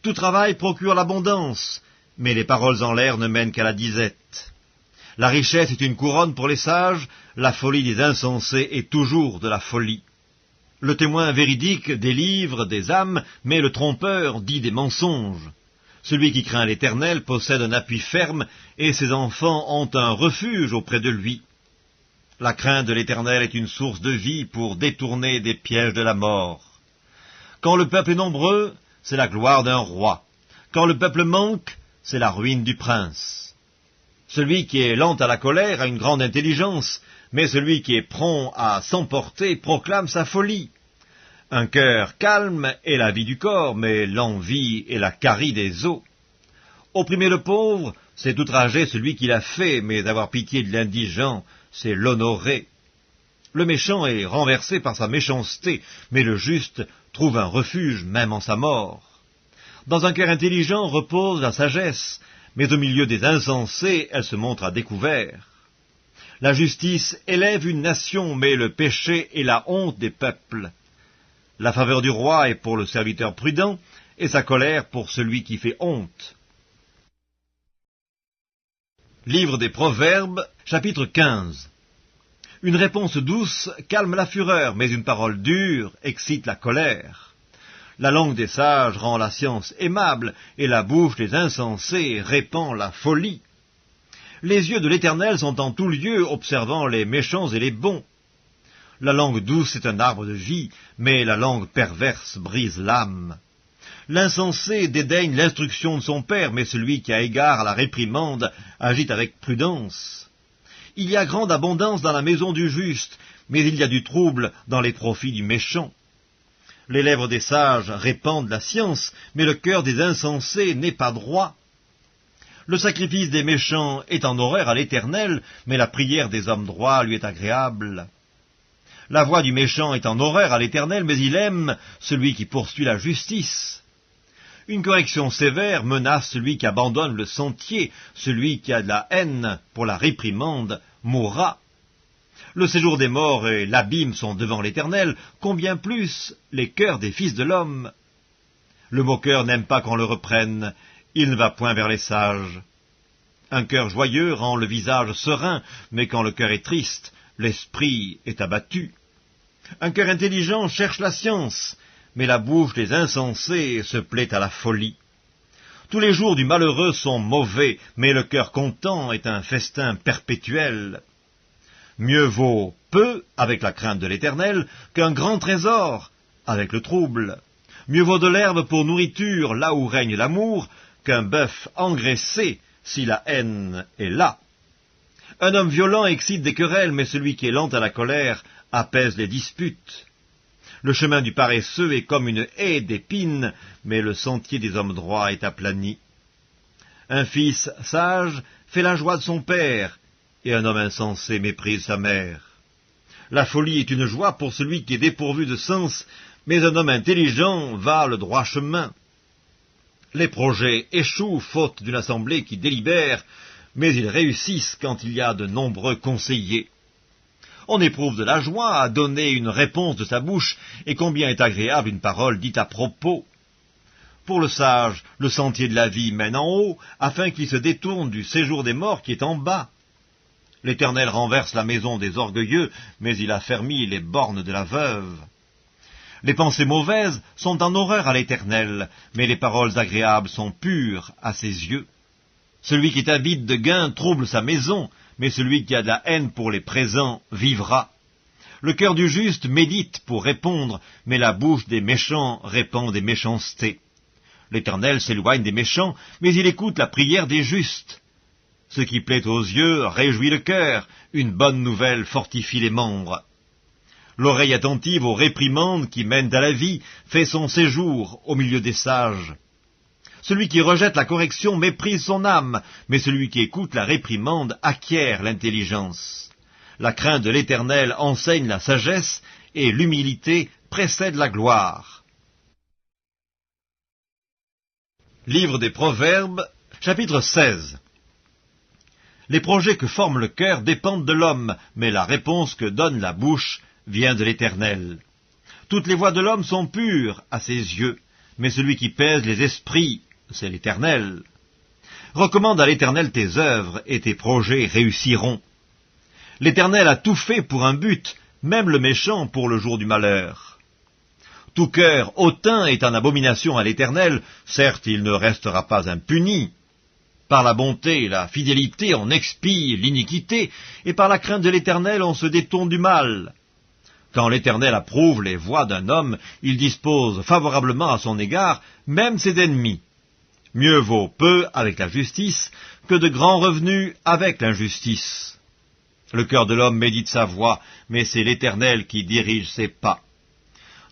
Tout travail procure l'abondance, mais les paroles en l'air ne mènent qu'à la disette. La richesse est une couronne pour les sages, la folie des insensés est toujours de la folie. Le témoin véridique délivre des âmes, mais le trompeur dit des mensonges. Celui qui craint l'Éternel possède un appui ferme, et ses enfants ont un refuge auprès de lui. La crainte de l'Éternel est une source de vie pour détourner des pièges de la mort. Quand le peuple est nombreux, c'est la gloire d'un roi. Quand le peuple manque, c'est la ruine du prince. Celui qui est lent à la colère a une grande intelligence, mais celui qui est prompt à s'emporter proclame sa folie. Un cœur calme est la vie du corps, mais l'envie est la carie des os. Opprimer le pauvre, c'est outrager celui qui l'a fait, mais avoir pitié de l'indigent, c'est l'honorer. Le méchant est renversé par sa méchanceté, mais le juste trouve un refuge même en sa mort. Dans un cœur intelligent repose la sagesse, mais au milieu des insensés, elle se montre à découvert. La justice élève une nation, mais le péché est la honte des peuples. La faveur du roi est pour le serviteur prudent, et sa colère pour celui qui fait honte. Livre des Proverbes, chapitre 15. Une réponse douce calme la fureur, mais une parole dure excite la colère. La langue des sages rend la science aimable, et la bouche des insensés répand la folie. Les yeux de l'Éternel sont en tout lieu, observant les méchants et les bons. La langue douce est un arbre de vie, mais la langue perverse brise l'âme. L'insensé dédaigne l'instruction de son père, mais celui qui a égard à la réprimande agit avec prudence. Il y a grande abondance dans la maison du juste, mais il y a du trouble dans les profits du méchant. Les lèvres des sages répandent la science, mais le cœur des insensés n'est pas droit. Le sacrifice des méchants est en horreur à l'Éternel, mais la prière des hommes droits lui est agréable. La voie du méchant est en horreur à l'Éternel, mais il aime celui qui poursuit la justice. Une correction sévère menace celui qui abandonne le sentier, celui qui a de la haine pour la réprimande mourra. Le séjour des morts et l'abîme sont devant l'Éternel, combien plus les cœurs des fils de l'homme. Le moqueur n'aime pas qu'on le reprenne, il ne va point vers les sages. Un cœur joyeux rend le visage serein, mais quand le cœur est triste, l'esprit est abattu. Un cœur intelligent cherche la science, mais la bouche des insensés se plaît à la folie. Tous les jours du malheureux sont mauvais, mais le cœur content est un festin perpétuel. Mieux vaut peu avec la crainte de l'Éternel qu'un grand trésor avec le trouble. Mieux vaut de l'herbe pour nourriture là où règne l'amour qu'un bœuf engraissé si la haine est là. Un homme violent excite des querelles, mais celui qui est lent à la colère apaise les disputes. Le chemin du paresseux est comme une haie d'épines, mais le sentier des hommes droits est aplani. Un fils sage fait la joie de son père, et un homme insensé méprise sa mère. La folie est une joie pour celui qui est dépourvu de sens, mais un homme intelligent va le droit chemin. Les projets échouent faute d'une assemblée qui délibère, mais ils réussissent quand il y a de nombreux conseillers. On éprouve de la joie à donner une réponse de sa bouche, et combien est agréable une parole dite à propos. Pour le sage, le sentier de la vie mène en haut, afin qu'il se détourne du séjour des morts qui est en bas. L'Éternel renverse la maison des orgueilleux, mais il affermit les bornes de la veuve. Les pensées mauvaises sont en horreur à l'Éternel, mais les paroles agréables sont pures à ses yeux. Celui qui est avide de gain trouble sa maison, mais celui qui a de la haine pour les présents vivra. Le cœur du juste médite pour répondre, mais la bouche des méchants répand des méchancetés. L'Éternel s'éloigne des méchants, mais il écoute la prière des justes. Ce qui plaît aux yeux réjouit le cœur, une bonne nouvelle fortifie les membres. L'oreille attentive aux réprimandes qui mènent à la vie fait son séjour au milieu des sages. Celui qui rejette la correction méprise son âme, mais celui qui écoute la réprimande acquiert l'intelligence. La crainte de l'Éternel enseigne la sagesse, et l'humilité précède la gloire. Livre des Proverbes, chapitre 16. Les projets que forme le cœur dépendent de l'homme, mais la réponse que donne la bouche vient de l'Éternel. Toutes les voies de l'homme sont pures à ses yeux, mais celui qui pèse les esprits, c'est l'Éternel. Recommande à l'Éternel tes œuvres, et tes projets réussiront. L'Éternel a tout fait pour un but, même le méchant pour le jour du malheur. Tout cœur hautain est en abomination à l'Éternel, certes il ne restera pas impuni. Par la bonté et la fidélité on expie l'iniquité, et par la crainte de l'Éternel on se détourne du mal. Quand l'Éternel approuve les voies d'un homme, il dispose favorablement à son égard même ses ennemis. Mieux vaut peu avec la justice que de grands revenus avec l'injustice. Le cœur de l'homme médite sa voie, mais c'est l'Éternel qui dirige ses pas.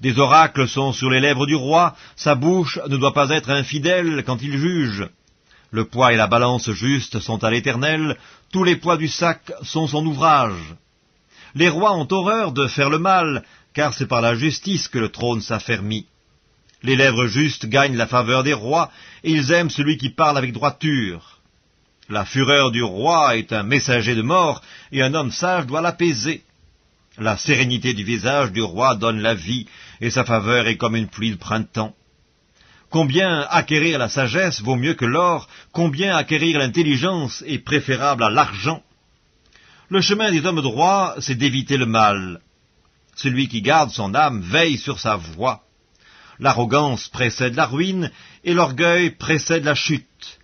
Des oracles sont sur les lèvres du roi, sa bouche ne doit pas être infidèle quand il juge. Le poids et la balance juste sont à l'Éternel, tous les poids du sac sont son ouvrage. Les rois ont horreur de faire le mal, car c'est par la justice que le trône s'affermit. Les lèvres justes gagnent la faveur des rois, et ils aiment celui qui parle avec droiture. La fureur du roi est un messager de mort, et un homme sage doit l'apaiser. La sérénité du visage du roi donne la vie, et sa faveur est comme une pluie de printemps. Combien acquérir la sagesse vaut mieux que l'or, combien acquérir l'intelligence est préférable à l'argent. Le chemin des hommes droits, c'est d'éviter le mal. Celui qui garde son âme veille sur sa voie. L'arrogance précède la ruine, et l'orgueil précède la chute.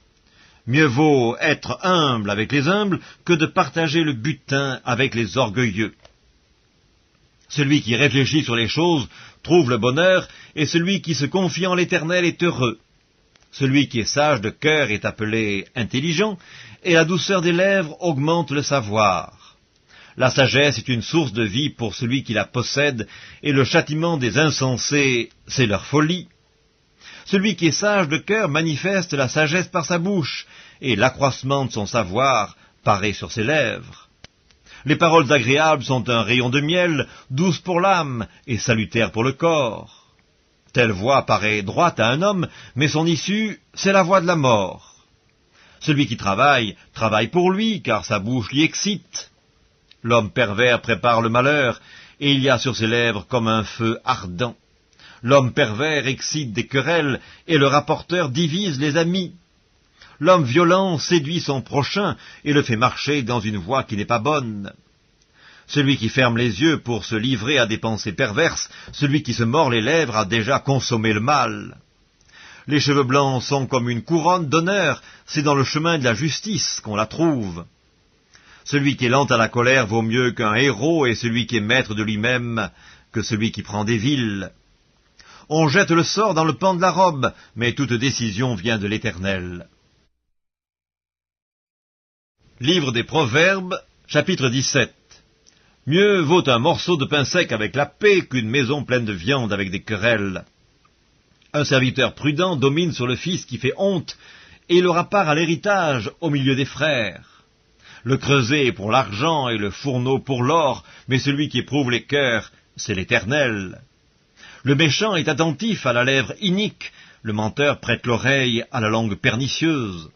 Mieux vaut être humble avec les humbles que de partager le butin avec les orgueilleux. Celui qui réfléchit sur les choses trouve le bonheur, et celui qui se confie en l'Éternel est heureux. Celui qui est sage de cœur est appelé intelligent, et la douceur des lèvres augmente le savoir. La sagesse est une source de vie pour celui qui la possède, et le châtiment des insensés, c'est leur folie. Celui qui est sage de cœur manifeste la sagesse par sa bouche, et l'accroissement de son savoir paraît sur ses lèvres. Les paroles agréables sont un rayon de miel, douces pour l'âme et salutaires pour le corps. Telle voie paraît droite à un homme, mais son issue, c'est la voie de la mort. Celui qui travaille, travaille pour lui, car sa bouche l'y excite. L'homme pervers prépare le malheur, et il y a sur ses lèvres comme un feu ardent. L'homme pervers excite des querelles, et le rapporteur divise les amis. L'homme violent séduit son prochain, et le fait marcher dans une voie qui n'est pas bonne. Celui qui ferme les yeux pour se livrer à des pensées perverses, celui qui se mord les lèvres a déjà consommé le mal. Les cheveux blancs sont comme une couronne d'honneur, c'est dans le chemin de la justice qu'on la trouve. Celui qui est lent à la colère vaut mieux qu'un héros, et celui qui est maître de lui-même que celui qui prend des villes. On jette le sort dans le pan de la robe, mais toute décision vient de l'Éternel. Livre des Proverbes, chapitre 17. Mieux vaut un morceau de pain sec avec la paix qu'une maison pleine de viande avec des querelles. Un serviteur prudent domine sur le fils qui fait honte, et il aura part à l'héritage au milieu des frères. Le creuset est pour l'argent et le fourneau pour l'or, mais celui qui éprouve les cœurs, c'est l'Éternel. Le méchant est attentif à la lèvre inique, le menteur prête l'oreille à la langue pernicieuse.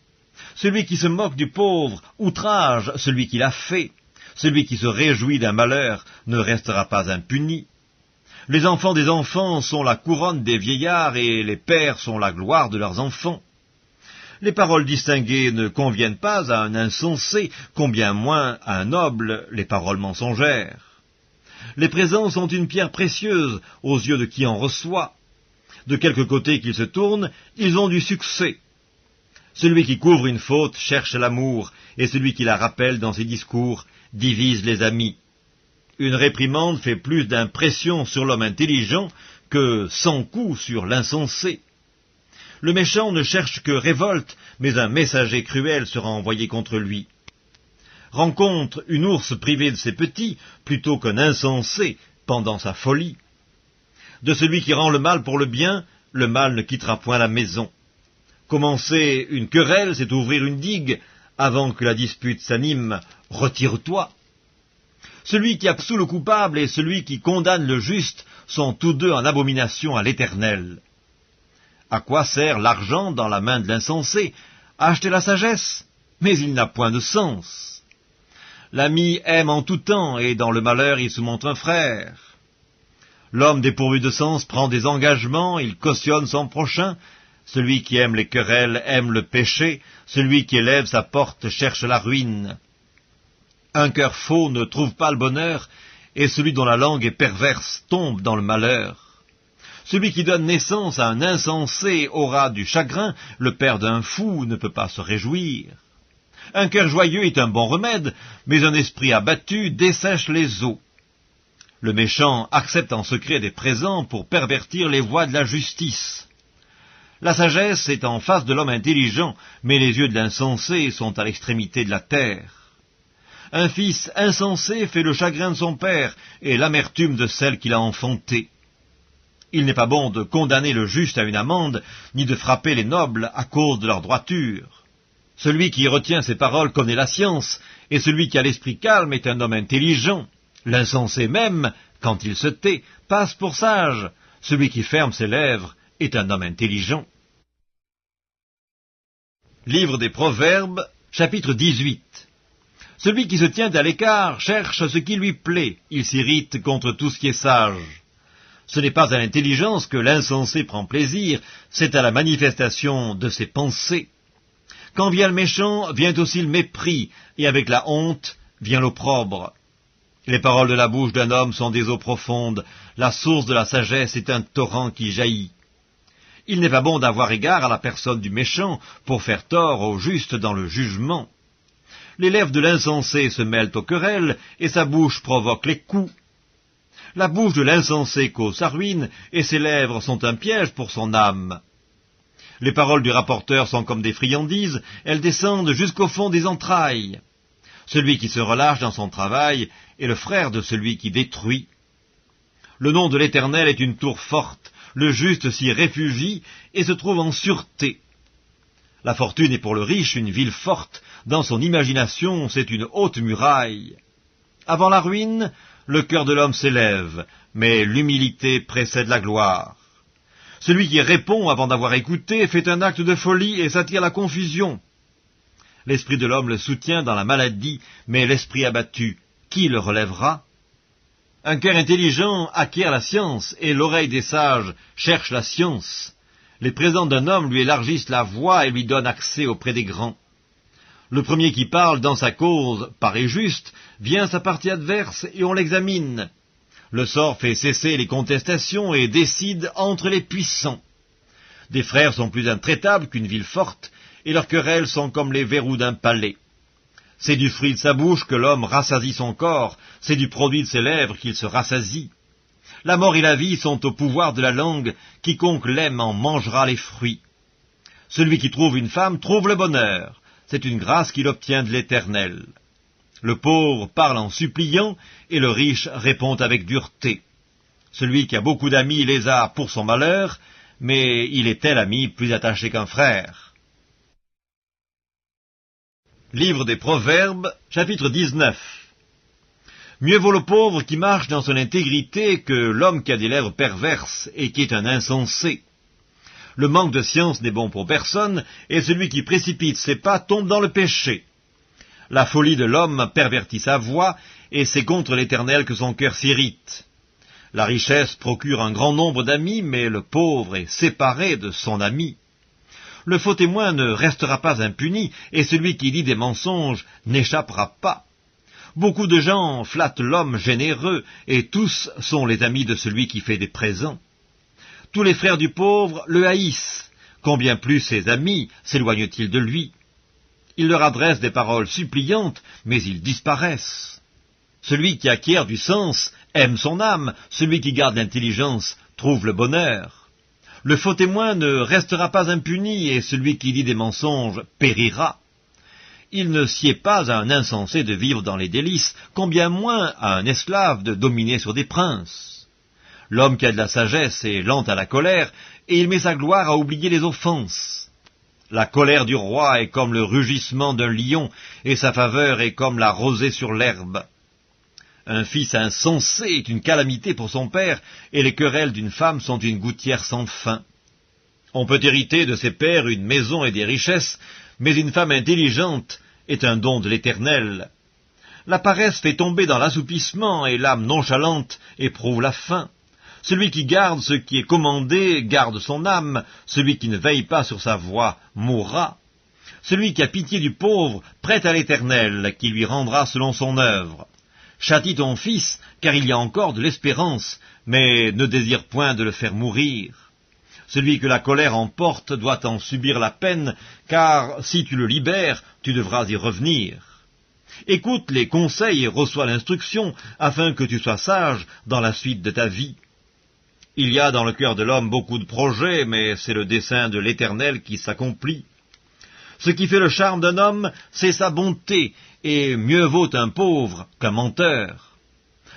Celui qui se moque du pauvre outrage celui qui l'a fait. Celui qui se réjouit d'un malheur ne restera pas impuni. Les enfants des enfants sont la couronne des vieillards, et les pères sont la gloire de leurs enfants. Les paroles distinguées ne conviennent pas à un insensé, combien moins à un noble les paroles mensongères. Les présents sont une pierre précieuse aux yeux de qui en reçoit. De quelque côté qu'ils se tournent, ils ont du succès. Celui qui couvre une faute cherche l'amour, et celui qui la rappelle dans ses discours divise les amis. Une réprimande fait plus d'impression sur l'homme intelligent que 100 coups sur l'insensé. Le méchant ne cherche que révolte, mais un messager cruel sera envoyé contre lui. Rencontre une ours privée de ses petits, plutôt qu'un insensé pendant sa folie. De celui qui rend le mal pour le bien, le mal ne quittera point la maison. Commencer une querelle, c'est ouvrir une digue. Avant que la dispute s'anime, retire-toi. Celui qui absout le coupable et celui qui condamne le juste sont tous deux en abomination à l'Éternel. À quoi sert l'argent dans la main de l'insensé? À acheter la sagesse, mais il n'a point de sens. L'ami aime en tout temps, et dans le malheur il se montre un frère. L'homme dépourvu de sens prend des engagements, il cautionne son prochain. Celui qui aime les querelles aime le péché, celui qui élève sa porte cherche la ruine. Un cœur faux ne trouve pas le bonheur, et celui dont la langue est perverse tombe dans le malheur. Celui qui donne naissance à un insensé aura du chagrin, le père d'un fou ne peut pas se réjouir. Un cœur joyeux est un bon remède, mais un esprit abattu dessèche les eaux. Le méchant accepte en secret des présents pour pervertir les voies de la justice. La sagesse est en face de l'homme intelligent, mais les yeux de l'insensé sont à l'extrémité de la terre. Un fils insensé fait le chagrin de son père et l'amertume de celle qu'il a enfantée. Il n'est pas bon de condamner le juste à une amende, ni de frapper les nobles à cause de leur droiture. Celui qui retient ses paroles connaît la science, et celui qui a l'esprit calme est un homme intelligent. L'insensé même, quand il se tait, passe pour sage. Celui qui ferme ses lèvres est un homme intelligent. Livre des Proverbes, chapitre 18. Celui qui se tient à l'écart cherche ce qui lui plaît, il s'irrite contre tout ce qui est sage. Ce n'est pas à l'intelligence que l'insensé prend plaisir, c'est à la manifestation de ses pensées. Quand vient le méchant, vient aussi le mépris, et avec la honte vient l'opprobre. Les paroles de la bouche d'un homme sont des eaux profondes, la source de la sagesse est un torrent qui jaillit. Il n'est pas bon d'avoir égard à la personne du méchant pour faire tort au juste dans le jugement. Les lèvres de l'insensé se mêlent aux querelles, et sa bouche provoque les coups. La bouche de l'insensé cause sa ruine, et ses lèvres sont un piège pour son âme. Les paroles du rapporteur sont comme des friandises, elles descendent jusqu'au fond des entrailles. Celui qui se relâche dans son travail est le frère de celui qui détruit. Le nom de l'Éternel est une tour forte, le juste s'y réfugie et se trouve en sûreté. La fortune est pour le riche une ville forte, dans son imagination c'est une haute muraille. Avant la ruine, le cœur de l'homme s'élève, mais l'humilité précède la gloire. Celui qui répond avant d'avoir écouté fait un acte de folie et s'attire la confusion. L'esprit de l'homme le soutient dans la maladie, mais l'esprit abattu, qui le relèvera? Un cœur intelligent acquiert la science, et l'oreille des sages cherche la science. Les présents d'un homme lui élargissent la voie et lui donnent accès auprès des grands. Le premier qui parle dans sa cause paraît juste, vient sa partie adverse et on l'examine. Le sort fait cesser les contestations et décide entre les puissants. Des frères sont plus intraitables qu'une ville forte, et leurs querelles sont comme les verrous d'un palais. C'est du fruit de sa bouche que l'homme rassasie son corps, c'est du produit de ses lèvres qu'il se rassasie. La mort et la vie sont au pouvoir de la langue, quiconque l'aime en mangera les fruits. Celui qui trouve une femme trouve le bonheur, c'est une grâce qu'il obtient de l'Éternel. Le pauvre parle en suppliant, et le riche répond avec dureté. Celui qui a beaucoup d'amis les a pour son malheur, mais il est tel ami plus attaché qu'un frère. Livre des Proverbes, chapitre 19. Mieux vaut le pauvre qui marche dans son intégrité que l'homme qui a des lèvres perverses et qui est un insensé. Le manque de science n'est bon pour personne, et celui qui précipite ses pas tombe dans le péché. La folie de l'homme pervertit sa voix, et c'est contre l'Éternel que son cœur s'irrite. La richesse procure un grand nombre d'amis, mais le pauvre est séparé de son ami. Le faux témoin ne restera pas impuni, et celui qui dit des mensonges n'échappera pas. Beaucoup de gens flattent l'homme généreux, et tous sont les amis de celui qui fait des présents. Tous les frères du pauvre le haïssent, combien plus ses amis s'éloignent-ils de lui? Il leur adresse des paroles suppliantes, mais ils disparaissent. Celui qui acquiert du sens aime son âme, celui qui garde l'intelligence trouve le bonheur. Le faux témoin ne restera pas impuni, et celui qui dit des mensonges périra. Il ne sied pas à un insensé de vivre dans les délices, combien moins à un esclave de dominer sur des princes. L'homme qui a de la sagesse est lent à la colère, et il met sa gloire à oublier les offenses. La colère du roi est comme le rugissement d'un lion, et sa faveur est comme la rosée sur l'herbe. Un fils insensé est une calamité pour son père, et les querelles d'une femme sont une gouttière sans fin. On peut hériter de ses pères une maison et des richesses, mais une femme intelligente est un don de l'Éternel. La paresse fait tomber dans l'assoupissement, et l'âme nonchalante éprouve la faim. Celui qui garde ce qui est commandé garde son âme, celui qui ne veille pas sur sa voie mourra. Celui qui a pitié du pauvre prête à l'Éternel, qui lui rendra selon son œuvre. Châtie ton fils, car il y a encore de l'espérance, mais ne désire point de le faire mourir. Celui que la colère emporte doit en subir la peine, car si tu le libères, tu devras y revenir. Écoute les conseils et reçois l'instruction, afin que tu sois sage dans la suite de ta vie. Il y a dans le cœur de l'homme beaucoup de projets, mais c'est le dessein de l'Éternel qui s'accomplit. Ce qui fait le charme d'un homme, c'est sa bonté, et mieux vaut un pauvre qu'un menteur.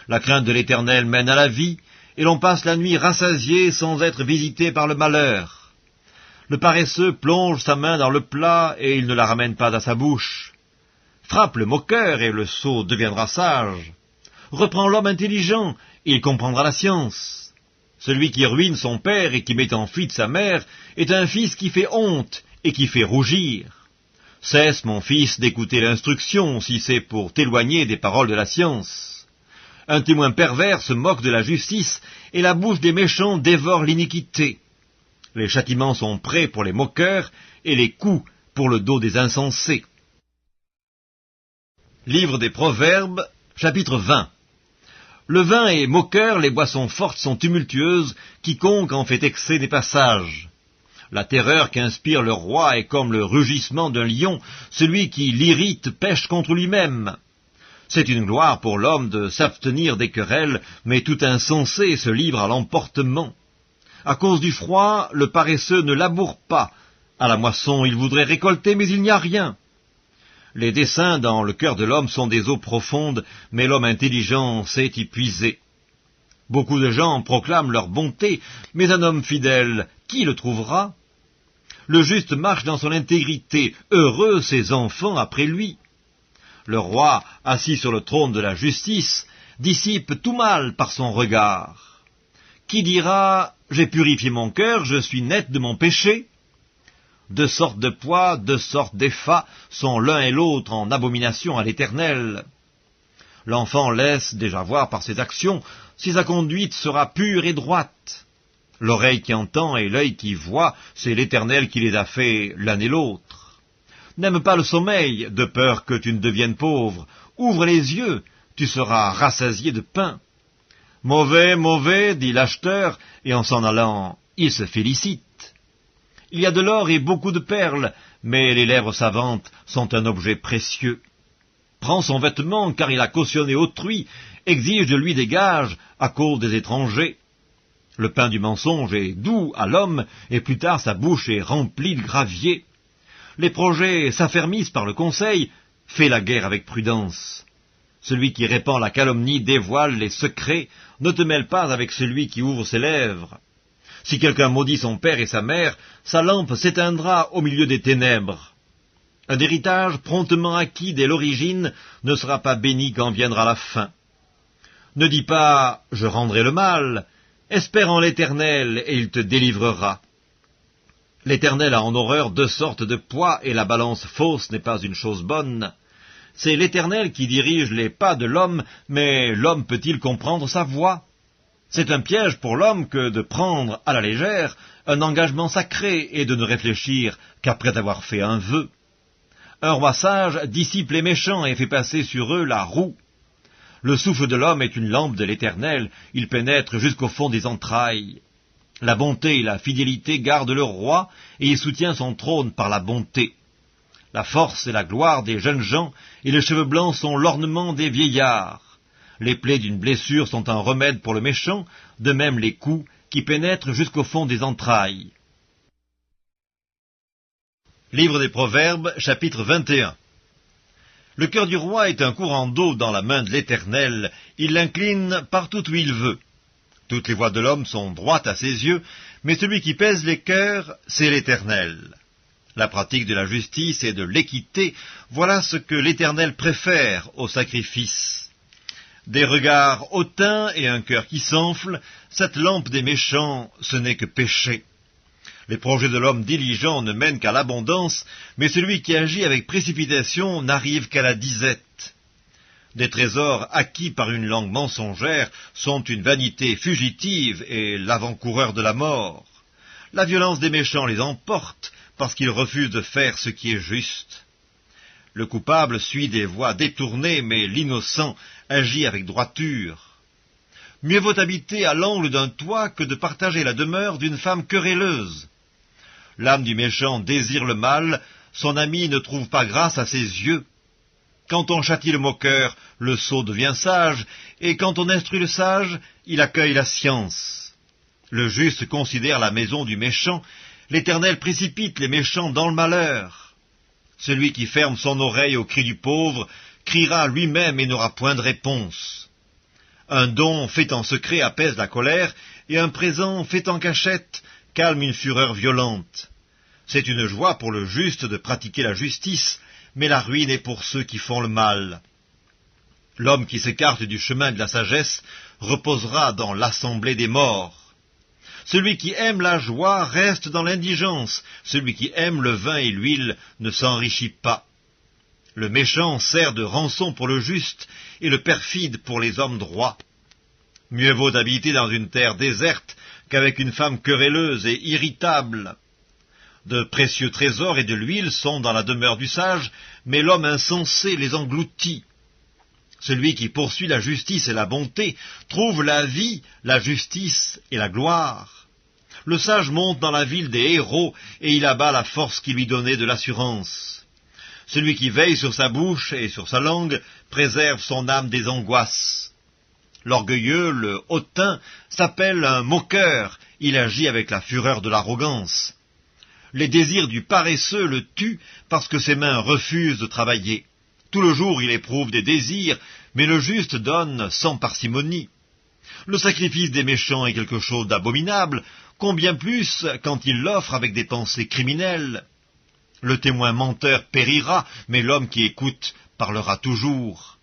La crainte de l'Éternel mène à la vie, et l'on passe la nuit rassasié sans être visité par le malheur. Le paresseux plonge sa main dans le plat, et il ne la ramène pas à sa bouche. Frappe le moqueur, et le sot deviendra sage. Reprends l'homme intelligent, et il comprendra la science. Celui qui ruine son père et qui met en fuite sa mère est un fils qui fait honte et qui fait rougir. Cesse, mon fils, d'écouter l'instruction, si c'est pour t'éloigner des paroles de la science. Un témoin pervers se moque de la justice, et la bouche des méchants dévore l'iniquité. Les châtiments sont prêts pour les moqueurs, et les coups pour le dos des insensés. Livre des Proverbes, chapitre 20. Le vin est moqueur, les boissons fortes sont tumultueuses, quiconque en fait excès n'est pas sage. La terreur qu'inspire le roi est comme le rugissement d'un lion, celui qui l'irrite pêche contre lui-même. C'est une gloire pour l'homme de s'abstenir des querelles, mais tout insensé se livre à l'emportement. À cause du froid, le paresseux ne laboure pas. À la moisson, il voudrait récolter, mais il n'y a rien. Les desseins dans le cœur de l'homme sont des eaux profondes, mais l'homme intelligent sait y puiser. Beaucoup de gens proclament leur bonté, mais un homme fidèle, qui le trouvera? Le juste marche dans son intégrité, heureux ses enfants après lui. Le roi, assis sur le trône de la justice, dissipe tout mal par son regard. Qui dira « J'ai purifié mon cœur, je suis net de mon péché » Deux sortes de poids, deux sortes d'effats sont l'un et l'autre en abomination à l'Éternel. L'enfant laisse déjà voir par ses actions si sa conduite sera pure et droite. L'oreille qui entend et l'œil qui voit, c'est l'Éternel qui les a faits l'un et l'autre. N'aime pas le sommeil, de peur que tu ne deviennes pauvre. Ouvre les yeux, tu seras rassasié de pain. Mauvais, mauvais, dit l'acheteur, et en s'en allant, il se félicite. Il y a de l'or et beaucoup de perles, mais les lèvres savantes sont un objet précieux. Prends son vêtement, car il a cautionné autrui, exige de lui des gages à cause des étrangers. Le pain du mensonge est doux à l'homme, et plus tard sa bouche est remplie de gravier. Les projets s'affermissent par le conseil, fais la guerre avec prudence. Celui qui répand la calomnie dévoile les secrets, ne te mêle pas avec celui qui ouvre ses lèvres. Si quelqu'un maudit son père et sa mère, sa lampe s'éteindra au milieu des ténèbres. Un héritage promptement acquis dès l'origine ne sera pas béni quand viendra la fin. Ne dis pas « je rendrai le mal », espère en l'Éternel et il te délivrera. L'Éternel a en horreur deux sortes de poids et la balance fausse n'est pas une chose bonne. C'est l'Éternel qui dirige les pas de l'homme, mais l'homme peut-il comprendre sa voie? C'est un piège pour l'homme que de prendre à la légère un engagement sacré et de ne réfléchir qu'après avoir fait un vœu. Un roi sage dissipe les méchants et fait passer sur eux la roue. Le souffle de l'homme est une lampe de l'Éternel, il pénètre jusqu'au fond des entrailles. La bonté et la fidélité gardent le roi, et il soutient son trône par la bonté. La force et la gloire des jeunes gens, et les cheveux blancs sont l'ornement des vieillards. Les plaies d'une blessure sont un remède pour le méchant, de même les coups qui pénètrent jusqu'au fond des entrailles. Livre des Proverbes, chapitre 21. Le cœur du roi est un courant d'eau dans la main de l'Éternel, il l'incline partout où il veut. Toutes les voies de l'homme sont droites à ses yeux, mais celui qui pèse les cœurs, c'est l'Éternel. La pratique de la justice et de l'équité, voilà ce que l'Éternel préfère au sacrifice. Des regards hautains et un cœur qui s'enfle, cette lampe des méchants, ce n'est que péché. Les projets de l'homme diligent ne mènent qu'à l'abondance, mais celui qui agit avec précipitation n'arrive qu'à la disette. Des trésors acquis par une langue mensongère sont une vanité fugitive et l'avant-coureur de la mort. La violence des méchants les emporte parce qu'ils refusent de faire ce qui est juste. Le coupable suit des voies détournées, mais l'innocent agit avec droiture. Mieux vaut habiter à l'angle d'un toit que de partager la demeure d'une femme querelleuse. L'âme du méchant désire le mal, son ami ne trouve pas grâce à ses yeux. Quand on châtie le moqueur, le sot devient sage, et quand on instruit le sage, il accueille la science. Le juste considère la maison du méchant, l'Éternel précipite les méchants dans le malheur. Celui qui ferme son oreille au cri du pauvre, criera lui-même et n'aura point de réponse. Un don fait en secret apaise la colère, et un présent fait en cachette calme une fureur violente. C'est une joie pour le juste de pratiquer la justice, mais la ruine est pour ceux qui font le mal. L'homme qui s'écarte du chemin de la sagesse reposera dans l'assemblée des morts. Celui qui aime la joie reste dans l'indigence, celui qui aime le vin et l'huile ne s'enrichit pas. Le méchant sert de rançon pour le juste, et le perfide pour les hommes droits. Mieux vaut habiter dans une terre déserte qu'avec une femme querelleuse et irritable. De précieux trésors et de l'huile sont dans la demeure du sage, mais l'homme insensé les engloutit. Celui qui poursuit la justice et la bonté trouve la vie, la justice et la gloire. Le sage monte dans la ville des héros, et il abat la force qui lui donnait de l'assurance. Celui qui veille sur sa bouche et sur sa langue préserve son âme des angoisses. L'orgueilleux, le hautain, s'appelle un moqueur, il agit avec la fureur de l'arrogance. Les désirs du paresseux le tuent parce que ses mains refusent de travailler. Tout le jour il éprouve des désirs, mais le juste donne sans parcimonie. Le sacrifice des méchants est quelque chose d'abominable, combien plus quand il l'offre avec des pensées criminelles. Le témoin menteur périra, mais l'homme qui écoute parlera toujours.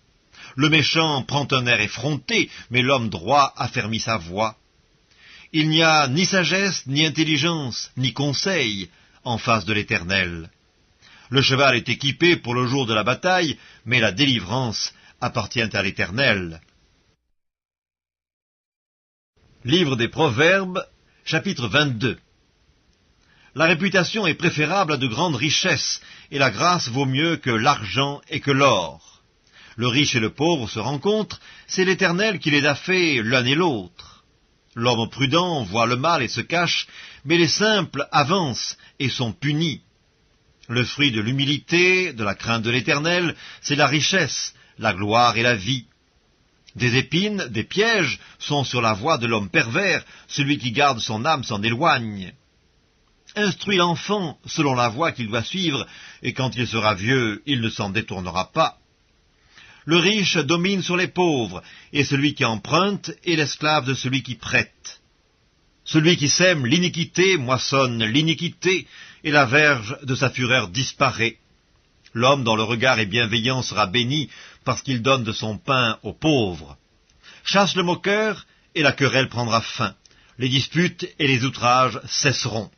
Le méchant prend un air effronté, mais l'homme droit affermit sa voix. Il n'y a ni sagesse, ni intelligence, ni conseil en face de l'Éternel. Le cheval est équipé pour le jour de la bataille, mais la délivrance appartient à l'Éternel. Livre des Proverbes, chapitre 22. La réputation est préférable à de grandes richesses, et la grâce vaut mieux que l'argent et que l'or. Le riche et le pauvre se rencontrent, c'est l'Éternel qui les a fait l'un et l'autre. L'homme prudent voit le mal et se cache, mais les simples avancent et sont punis. Le fruit de l'humilité, de la crainte de l'Éternel, c'est la richesse, la gloire et la vie. Des épines, des pièges sont sur la voie de l'homme pervers, celui qui garde son âme s'en éloigne. Instruis l'enfant selon la voie qu'il doit suivre, et quand il sera vieux, il ne s'en détournera pas. Le riche domine sur les pauvres, et celui qui emprunte est l'esclave de celui qui prête. Celui qui sème l'iniquité moissonne l'iniquité, et la verge de sa fureur disparaît. L'homme dont le regard est bienveillant sera béni, parce qu'il donne de son pain aux pauvres. Chasse le moqueur, et la querelle prendra fin. Les disputes et les outrages cesseront.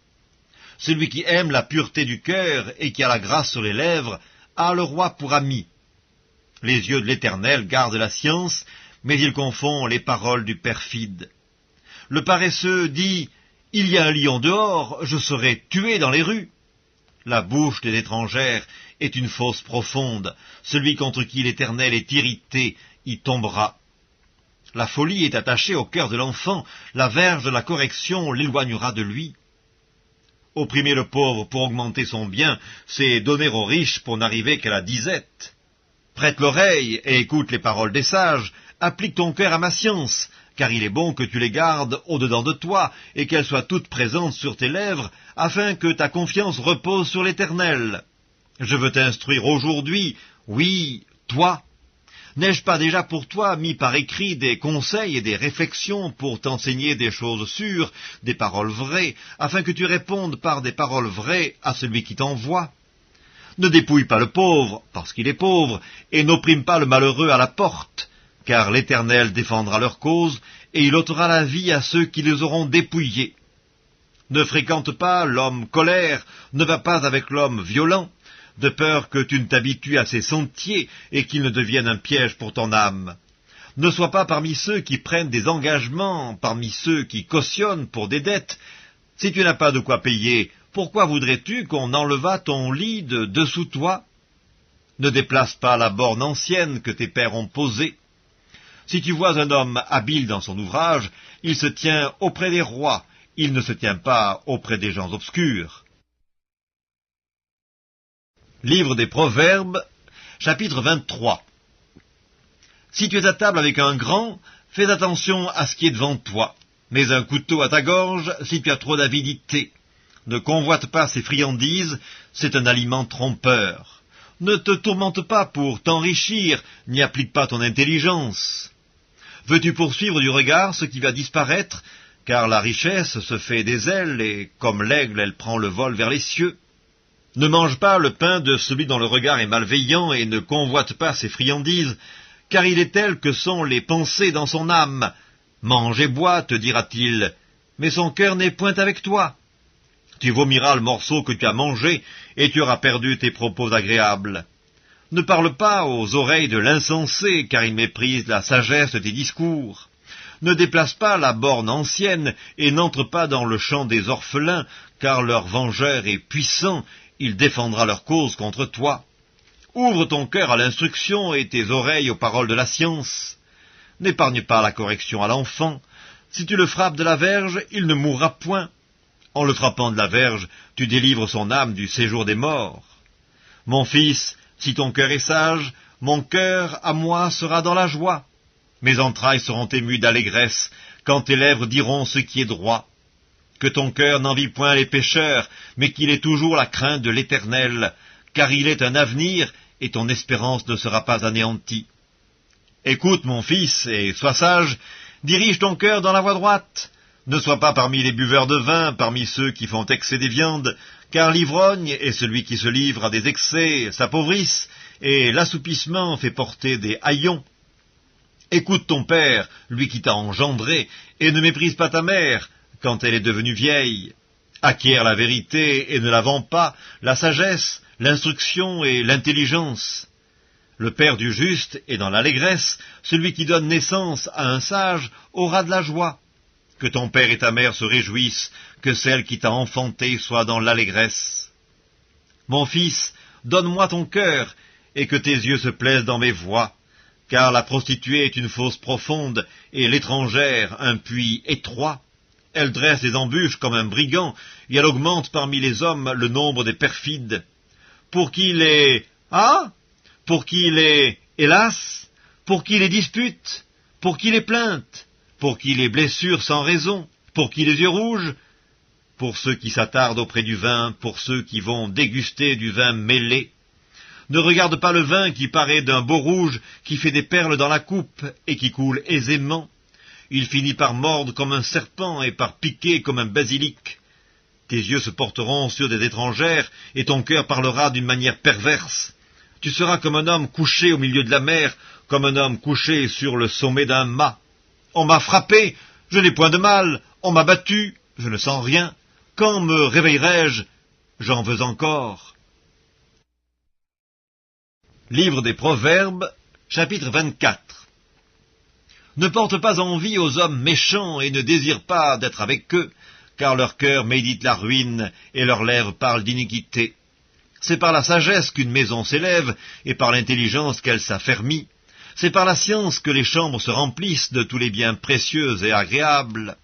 Celui qui aime la pureté du cœur et qui a la grâce sur les lèvres a le roi pour ami. Les yeux de l'Éternel gardent la science, mais il confond les paroles du perfide. Le paresseux dit « Il y a un lion dehors, je serai tué dans les rues ». La bouche des étrangères est une fosse profonde. Celui contre qui l'Éternel est irrité y tombera. La folie est attachée au cœur de l'enfant, la verge de la correction l'éloignera de lui. Opprimer le pauvre pour augmenter son bien, c'est donner aux riches pour n'arriver qu'à la disette. Prête l'oreille et écoute les paroles des sages, applique ton cœur à ma science, car il est bon que tu les gardes au-dedans de toi, et qu'elles soient toutes présentes sur tes lèvres, afin que ta confiance repose sur l'Éternel. Je veux t'instruire aujourd'hui, oui, toi. N'ai-je pas déjà pour toi mis par écrit des conseils et des réflexions pour t'enseigner des choses sûres, des paroles vraies, afin que tu répondes par des paroles vraies à celui qui t'envoie? Ne dépouille pas le pauvre, parce qu'il est pauvre, et n'opprime pas le malheureux à la porte, car l'Éternel défendra leur cause, et il ôtera la vie à ceux qui les auront dépouillés. Ne fréquente pas l'homme colère, ne va pas avec l'homme violent, de peur que tu ne t'habitues à ses sentiers et qu'il ne devienne un piège pour ton âme. Ne sois pas parmi ceux qui prennent des engagements, parmi ceux qui cautionnent pour des dettes. Si tu n'as pas de quoi payer, pourquoi voudrais-tu qu'on enlevât ton lit de dessous toi? Ne déplace pas la borne ancienne que tes pères ont posée. Si tu vois un homme habile dans son ouvrage, il se tient auprès des rois, il ne se tient pas auprès des gens obscurs. Livre des Proverbes, chapitre 23. Si tu es à table avec un grand, fais attention à ce qui est devant toi. Mets un couteau à ta gorge si tu as trop d'avidité. Ne convoite pas ces friandises, c'est un aliment trompeur. Ne te tourmente pas pour t'enrichir, n'y applique pas ton intelligence. Veux-tu poursuivre du regard ce qui va disparaître, car la richesse se fait des ailes, et comme l'aigle elle prend le vol vers les cieux. Ne mange pas le pain de celui dont le regard est malveillant, et ne convoite pas ses friandises, car il est tel que sont les pensées dans son âme. Mange et bois, te dira-t-il, mais son cœur n'est point avec toi. Tu vomiras le morceau que tu as mangé, et tu auras perdu tes propos agréables. Ne parle pas aux oreilles de l'insensé, car il méprise la sagesse de tes discours. Ne déplace pas la borne ancienne, et n'entre pas dans le champ des orphelins, car leur vengeur est puissant, il défendra leur cause contre toi. Ouvre ton cœur à l'instruction et tes oreilles aux paroles de la science. N'épargne pas la correction à l'enfant. Si tu le frappes de la verge, il ne mourra point. En le frappant de la verge, tu délivres son âme du séjour des morts. Mon fils, si ton cœur est sage, mon cœur à moi sera dans la joie. Mes entrailles seront émues d'allégresse, quand tes lèvres diront ce qui est droit. Que ton cœur n'envie point les pécheurs, mais qu'il ait toujours la crainte de l'Éternel, car il est un avenir, et ton espérance ne sera pas anéantie. Écoute, mon fils, et sois sage, dirige ton cœur dans la voie droite. Ne sois pas parmi les buveurs de vin, parmi ceux qui font excès des viandes, car l'ivrogne et celui qui se livre à des excès s'appauvrissent, et l'assoupissement fait porter des haillons. Écoute ton père, lui qui t'a engendré, et ne méprise pas ta mère, quand elle est devenue vieille. Acquiert la vérité et ne la vends pas, la sagesse, l'instruction et l'intelligence. Le père du juste est dans l'allégresse, celui qui donne naissance à un sage aura de la joie. Que ton père et ta mère se réjouissent, que celle qui t'a enfanté soit dans l'allégresse. Mon fils, donne-moi ton cœur, et que tes yeux se plaisent dans mes voies, car la prostituée est une fosse profonde, et l'étrangère un puits étroit. Elle dresse des embûches comme un brigand, et elle augmente parmi les hommes le nombre des perfides. Pour qui les pour qui les hélas, pour qui les disputes, pour qui les plaintes, pour qui les blessures sans raison, pour qui les yeux rouges, pour ceux qui s'attardent auprès du vin, pour ceux qui vont déguster du vin mêlé. Ne regarde pas le vin qui paraît d'un beau rouge, qui fait des perles dans la coupe et qui coule aisément. Il finit par mordre comme un serpent et par piquer comme un basilic. Tes yeux se porteront sur des étrangères et ton cœur parlera d'une manière perverse. Tu seras comme un homme couché au milieu de la mer, comme un homme couché sur le sommet d'un mât. On m'a frappé, je n'ai point de mal, on m'a battu, je ne sens rien. Quand me réveillerai-je? J'en veux encore. Livre des Proverbes, chapitre 24. Ne porte pas envie aux hommes méchants et ne désire pas d'être avec eux, car leur cœur médite la ruine et leurs lèvres parlent d'iniquité. C'est par la sagesse qu'une maison s'élève et par l'intelligence qu'elle s'affermit. C'est par la science que les chambres se remplissent de tous les biens précieux et agréables.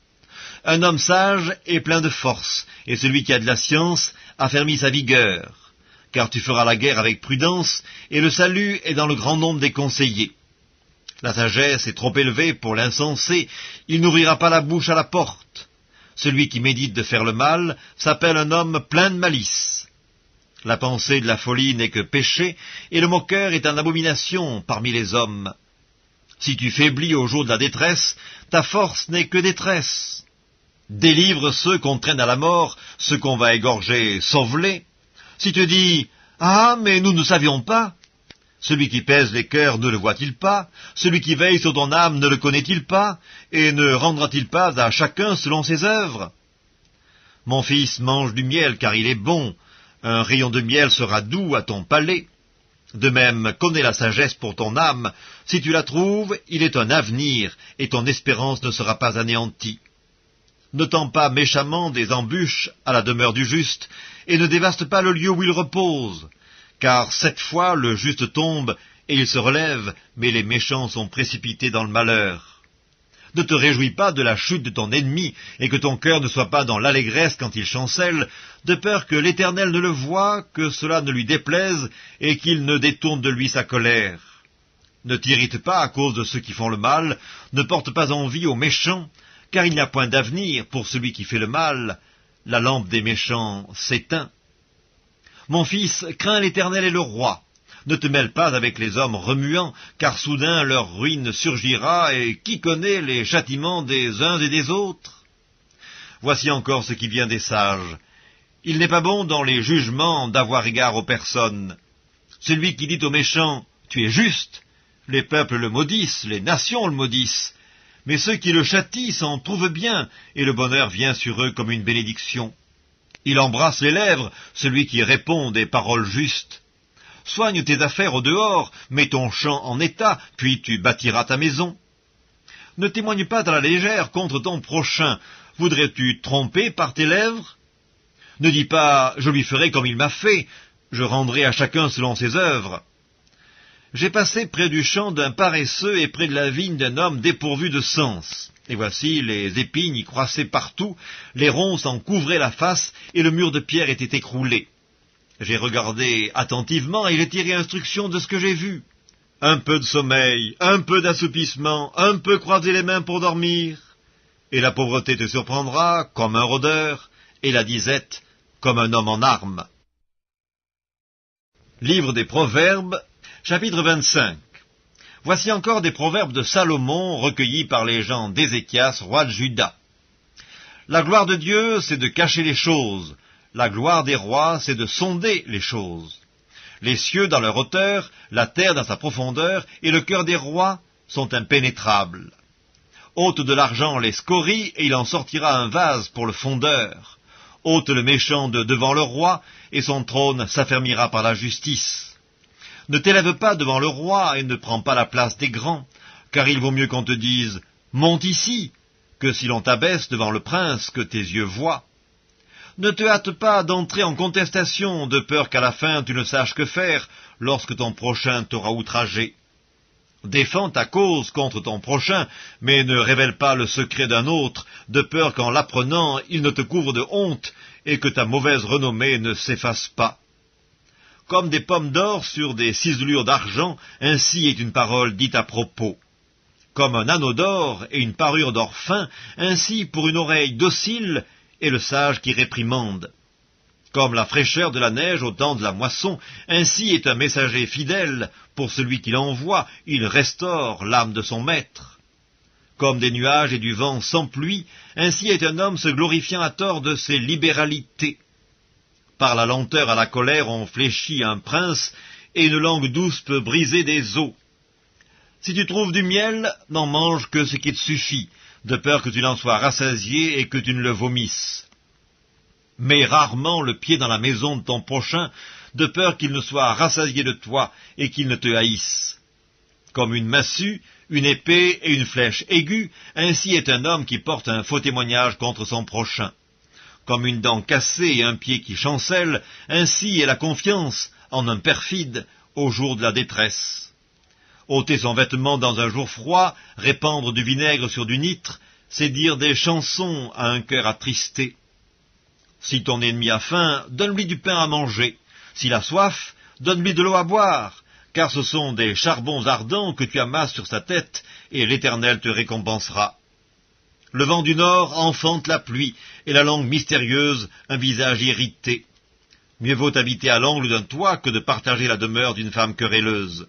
Un homme sage est plein de force, et celui qui a de la science affermit sa vigueur. Car tu feras la guerre avec prudence, et le salut est dans le grand nombre des conseillers. La sagesse est trop élevée pour l'insensé, il n'ouvrira pas la bouche à la porte. Celui qui médite de faire le mal s'appelle un homme plein de malice. La pensée de la folie n'est que péché, et le moqueur est une abomination parmi les hommes. Si tu faiblis au jour de la détresse, ta force n'est que détresse. Délivre ceux qu'on traîne à la mort, ceux qu'on va égorger, sauve-les. Si tu dis « Ah, mais nous ne savions pas !» Celui qui pèse les cœurs ne le voit-il pas? Celui qui veille sur ton âme ne le connaît-il pas? Et ne rendra-t-il pas à chacun selon ses œuvres? Mon fils, mange du miel, car il est bon. Un rayon de miel sera doux à ton palais. De même, connais la sagesse pour ton âme. Si tu la trouves, il est un avenir, et ton espérance ne sera pas anéantie. Ne tends pas méchamment des embûches à la demeure du juste, et ne dévaste pas le lieu où il repose. Car 7 fois le juste tombe, et il se relève, mais les méchants sont précipités dans le malheur. Ne te réjouis pas de la chute de ton ennemi, et que ton cœur ne soit pas dans l'allégresse quand il chancelle, de peur que l'Éternel ne le voie, que cela ne lui déplaise, et qu'il ne détourne de lui sa colère. Ne t'irrite pas à cause de ceux qui font le mal, ne porte pas envie aux méchants, car il n'y a point d'avenir pour celui qui fait le mal. La lampe des méchants s'éteint. Mon fils, crains l'Éternel et le roi. Ne te mêle pas avec les hommes remuants, car soudain leur ruine surgira, et qui connaît les châtiments des uns et des autres? Voici encore ce qui vient des sages. Il n'est pas bon dans les jugements d'avoir égard aux personnes. Celui qui dit aux méchants « Tu es juste », les peuples le maudissent, les nations le maudissent, mais ceux qui le châtient s'en trouvent bien, et le bonheur vient sur eux comme une bénédiction. Il embrasse les lèvres, celui qui répond des paroles justes. Soigne tes affaires au dehors, mets ton champ en état, puis tu bâtiras ta maison. Ne témoigne pas à la légère contre ton prochain. Voudrais-tu tromper par tes lèvres? Ne dis pas « je lui ferai comme il m'a fait, je rendrai à chacun selon ses œuvres ». J'ai passé près du champ d'un paresseux et près de la vigne d'un homme dépourvu de sens. Et voici, les épines y croissaient partout, les ronces en couvraient la face, et le mur de pierre était écroulé. J'ai regardé attentivement et j'ai tiré instruction de ce que j'ai vu. Un peu de sommeil, un peu d'assoupissement, un peu croiser les mains pour dormir. Et la pauvreté te surprendra comme un rôdeur, et la disette comme un homme en armes. Livre des Proverbes, chapitre 25. Voici encore des proverbes de Salomon recueillis par les gens d'Ézéchias, roi de Juda. La gloire de Dieu, c'est de cacher les choses. La gloire des rois, c'est de sonder les choses. Les cieux dans leur hauteur, la terre dans sa profondeur, et le cœur des rois sont impénétrables. Ôte de l'argent les scories, et il en sortira un vase pour le fondeur. Ôte le méchant de devant le roi, et son trône s'affermira par la justice. Ne t'élève pas devant le roi, et ne prends pas la place des grands, car il vaut mieux qu'on te dise « Monte ici », que si l'on t'abaisse devant le prince que tes yeux voient. Ne te hâte pas d'entrer en contestation, de peur qu'à la fin tu ne saches que faire, lorsque ton prochain t'aura outragé. Défends ta cause contre ton prochain, mais ne révèle pas le secret d'un autre, de peur qu'en l'apprenant, il ne te couvre de honte, et que ta mauvaise renommée ne s'efface pas. Comme des pommes d'or sur des ciselures d'argent, ainsi est une parole dite à propos. Comme un anneau d'or et une parure d'or fin, ainsi pour une oreille docile est le sage qui réprimande. Comme la fraîcheur de la neige au temps de la moisson, ainsi est un messager fidèle, pour celui qui l'envoie, il restaure l'âme de son maître. Comme des nuages et du vent sans pluie, ainsi est un homme se glorifiant à tort de ses libéralités. Par la lenteur à la colère on fléchit un prince, et une langue douce peut briser des os. Si tu trouves du miel, n'en mange que ce qui te suffit, de peur que tu n'en sois rassasié et que tu ne le vomisses. Mets rarement le pied dans la maison de ton prochain, de peur qu'il ne soit rassasié de toi et qu'il ne te haïsse. Comme une massue, une épée et une flèche aiguë, ainsi est un homme qui porte un faux témoignage contre son prochain. Comme une dent cassée et un pied qui chancelle, ainsi est la confiance en un perfide au jour de la détresse. Ôter son vêtement dans un jour froid, répandre du vinaigre sur du nitre, c'est dire des chansons à un cœur attristé. Si ton ennemi a faim, donne-lui du pain à manger. S'il a soif, donne-lui de l'eau à boire, car ce sont des charbons ardents que tu amasses sur sa tête, et l'Éternel te récompensera. Le vent du nord enfante la pluie, et la langue mystérieuse un visage irrité. Mieux vaut habiter à l'angle d'un toit que de partager la demeure d'une femme querelleuse.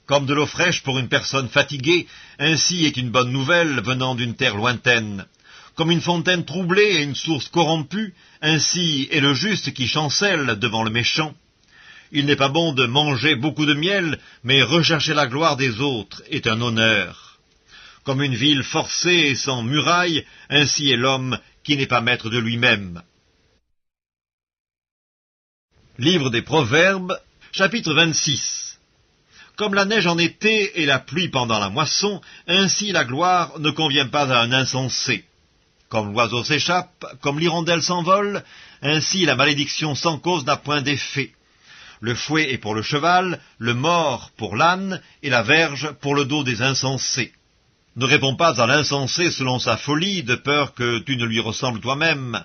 Comme de l'eau fraîche pour une personne fatiguée, ainsi est une bonne nouvelle venant d'une terre lointaine. Comme une fontaine troublée et une source corrompue, ainsi est le juste qui chancelle devant le méchant. Il n'est pas bon de manger beaucoup de miel, mais rechercher la gloire des autres est un honneur. Comme une ville forcée et sans muraille, ainsi est l'homme qui n'est pas maître de lui-même. Livre des Proverbes, chapitre 26. Comme la neige en été et la pluie pendant la moisson, ainsi la gloire ne convient pas à un insensé. Comme l'oiseau s'échappe, comme l'hirondelle s'envole, ainsi la malédiction sans cause n'a point d'effet. Le fouet est pour le cheval, le mors pour l'âne, et la verge pour le dos des insensés. Ne réponds pas à l'insensé selon sa folie, de peur que tu ne lui ressembles toi-même.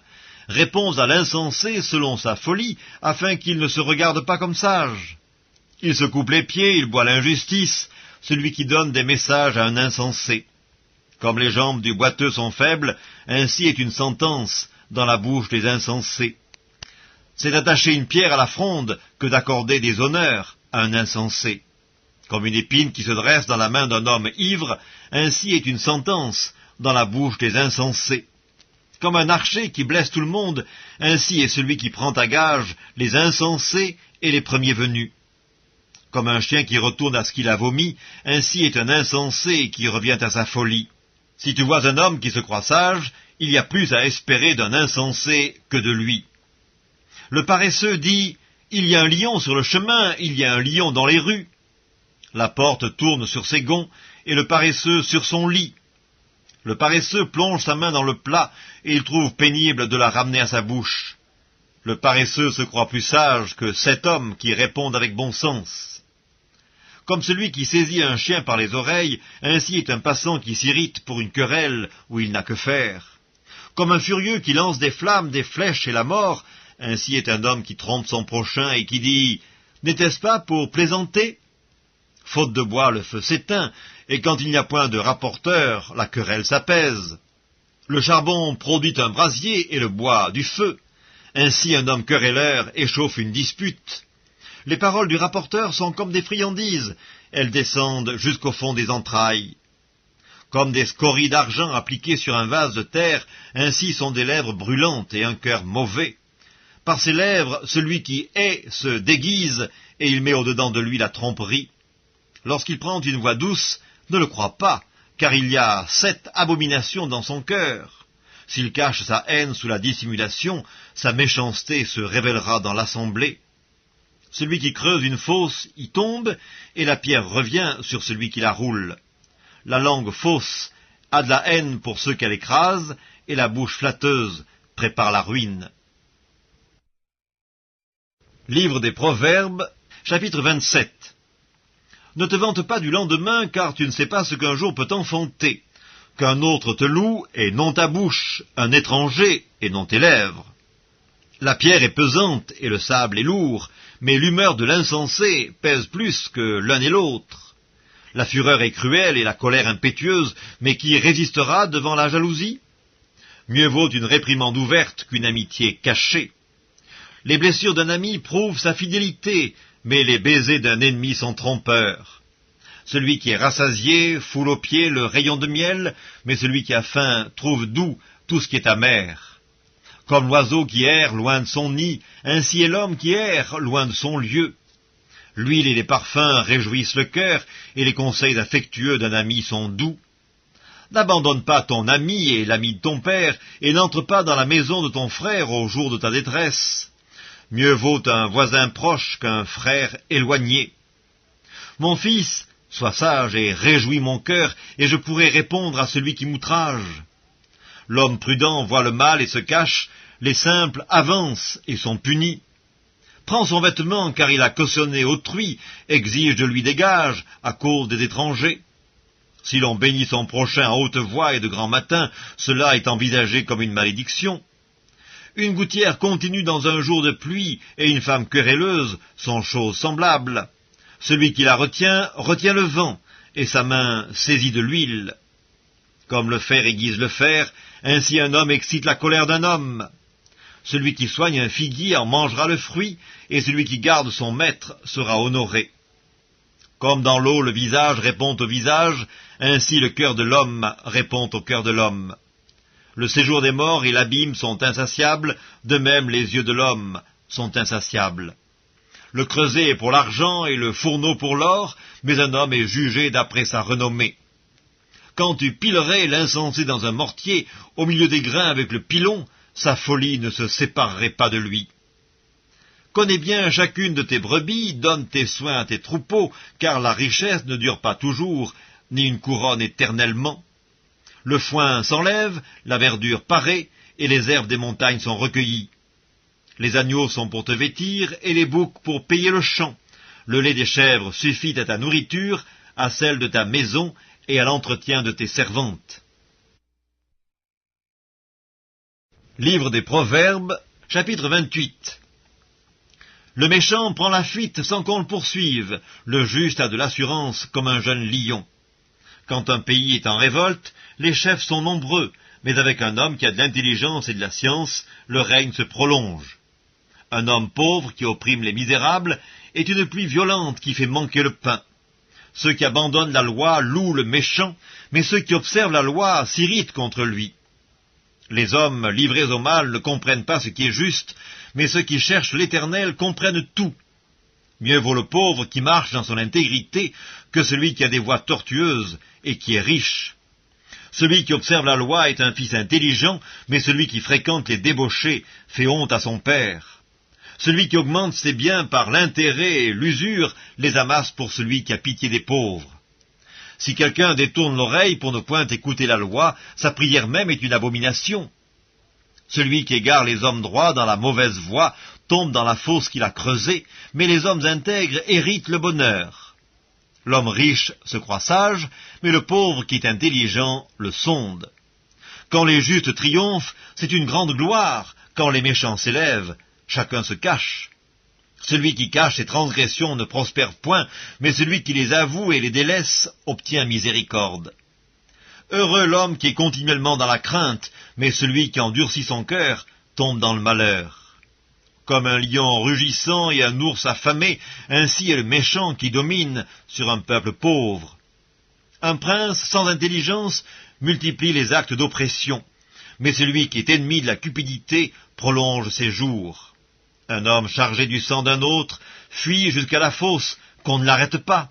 Réponds à l'insensé selon sa folie, afin qu'il ne se regarde pas comme sage. Il se coupe les pieds, il boit l'injustice, celui qui donne des messages à un insensé. Comme les jambes du boiteux sont faibles, ainsi est une sentence dans la bouche des insensés. C'est d'attacher une pierre à la fronde que d'accorder des honneurs à un insensé. Comme une épine qui se dresse dans la main d'un homme ivre, ainsi est une sentence dans la bouche des insensés. Comme un archer qui blesse tout le monde, ainsi est celui qui prend à gage les insensés et les premiers venus. Comme un chien qui retourne à ce qu'il a vomi, ainsi est un insensé qui revient à sa folie. Si tu vois un homme qui se croit sage, il y a plus à espérer d'un insensé que de lui. Le paresseux dit « Il y a un lion sur le chemin, il y a un lion dans les rues ». La porte tourne sur ses gonds, et le paresseux sur son lit. Le paresseux plonge sa main dans le plat, et il trouve pénible de la ramener à sa bouche. Le paresseux se croit plus sage que 7 hommes qui répondent avec bon sens. Comme celui qui saisit un chien par les oreilles, ainsi est un passant qui s'irrite pour une querelle où il n'a que faire. Comme un furieux qui lance des flammes, des flèches et la mort, ainsi est un homme qui trompe son prochain et qui dit « N'était-ce pas pour plaisanter ?» Faute de bois, le feu s'éteint, et quand il n'y a point de rapporteur, la querelle s'apaise. Le charbon produit un brasier et le bois du feu. Ainsi un homme querelleur échauffe une dispute. Les paroles du rapporteur sont comme des friandises, elles descendent jusqu'au fond des entrailles. Comme des scories d'argent appliquées sur un vase de terre, ainsi sont des lèvres brûlantes et un cœur mauvais. Par ses lèvres, celui qui hait se déguise, et il met au-dedans de lui la tromperie. Lorsqu'il prend une voix douce, ne le crois pas, car il y a 7 abominations dans son cœur. S'il cache sa haine sous la dissimulation, sa méchanceté se révélera dans l'assemblée. Celui qui creuse une fosse y tombe, et la pierre revient sur celui qui la roule. La langue fausse a de la haine pour ceux qu'elle écrase, et la bouche flatteuse prépare la ruine. Livre des Proverbes, chapitre 27. Ne te vante pas du lendemain, car tu ne sais pas ce qu'un jour peut enfanter. Qu'un autre te loue, et non ta bouche, un étranger, et non tes lèvres. La pierre est pesante, et le sable est lourd, mais l'humeur de l'insensé pèse plus que l'un et l'autre. La fureur est cruelle, et la colère impétueuse, mais qui résistera devant la jalousie? Mieux vaut une réprimande ouverte qu'une amitié cachée. Les blessures d'un ami prouvent sa fidélité, mais les baisers d'un ennemi sont trompeurs. Celui qui est rassasié foule aux pieds le rayon de miel, mais celui qui a faim trouve doux tout ce qui est amer. Comme l'oiseau qui erre loin de son nid, ainsi est l'homme qui erre loin de son lieu. L'huile et les parfums réjouissent le cœur, et les conseils affectueux d'un ami sont doux. N'abandonne pas ton ami et l'ami de ton père, et n'entre pas dans la maison de ton frère au jour de ta détresse. Mieux vaut un voisin proche qu'un frère éloigné. Mon fils, sois sage et réjouis mon cœur, et je pourrai répondre à celui qui m'outrage. L'homme prudent voit le mal et se cache, les simples avancent et sont punis. Prends son vêtement car il a cautionné autrui, exige de lui des gages à cause des étrangers. Si l'on bénit son prochain à haute voix et de grand matin, cela est envisagé comme une malédiction. Une gouttière continue dans un jour de pluie et une femme querelleuse sont choses semblables. Celui qui la retient, retient le vent, et sa main saisit de l'huile. Comme le fer aiguise le fer, ainsi un homme excite la colère d'un homme. Celui qui soigne un figuier en mangera le fruit, et celui qui garde son maître sera honoré. Comme dans l'eau le visage répond au visage, ainsi le cœur de l'homme répond au cœur de l'homme. Le séjour des morts et l'abîme sont insatiables, de même les yeux de l'homme sont insatiables. Le creuset est pour l'argent et le fourneau pour l'or, mais un homme est jugé d'après sa renommée. Quand tu pilerais l'insensé dans un mortier, au milieu des grains avec le pilon, sa folie ne se séparerait pas de lui. Connais bien chacune de tes brebis, donne tes soins à tes troupeaux, car la richesse ne dure pas toujours, ni une couronne éternellement. Le foin s'enlève, la verdure paraît, et les herbes des montagnes sont recueillies. Les agneaux sont pour te vêtir, et les boucs pour payer le champ. Le lait des chèvres suffit à ta nourriture, à celle de ta maison, et à l'entretien de tes servantes. Livre des Proverbes, chapitre 28. Le méchant prend la fuite sans qu'on le poursuive, le juste a de l'assurance comme un jeune lion. Quand un pays est en révolte, les chefs sont nombreux, mais avec un homme qui a de l'intelligence et de la science, le règne se prolonge. Un homme pauvre qui opprime les misérables est une pluie violente qui fait manquer le pain. Ceux qui abandonnent la loi louent le méchant, mais ceux qui observent la loi s'irritent contre lui. Les hommes livrés au mal ne comprennent pas ce qui est juste, mais ceux qui cherchent l'Éternel comprennent tout. Mieux vaut le pauvre qui marche dans son intégrité que celui qui a des voies tortueuses et qui est riche. Celui qui observe la loi est un fils intelligent, mais celui qui fréquente les débauchés fait honte à son père. Celui qui augmente ses biens par l'intérêt et l'usure les amasse pour celui qui a pitié des pauvres. Si quelqu'un détourne l'oreille pour ne point écouter la loi, sa prière même est une abomination. Celui qui égare les hommes droits dans la mauvaise voie tombe dans la fosse qu'il a creusée, mais les hommes intègres héritent le bonheur. L'homme riche se croit sage, mais le pauvre qui est intelligent le sonde. Quand les justes triomphent, c'est une grande gloire, quand les méchants s'élèvent, chacun se cache. Celui qui cache ses transgressions ne prospère point, mais celui qui les avoue et les délaisse obtient miséricorde. Heureux l'homme qui est continuellement dans la crainte, mais celui qui endurcit son cœur tombe dans le malheur. Comme un lion rugissant et un ours affamé, ainsi est le méchant qui domine sur un peuple pauvre. Un prince sans intelligence multiplie les actes d'oppression, mais celui qui est ennemi de la cupidité prolonge ses jours. Un homme chargé du sang d'un autre fuit jusqu'à la fosse, qu'on ne l'arrête pas.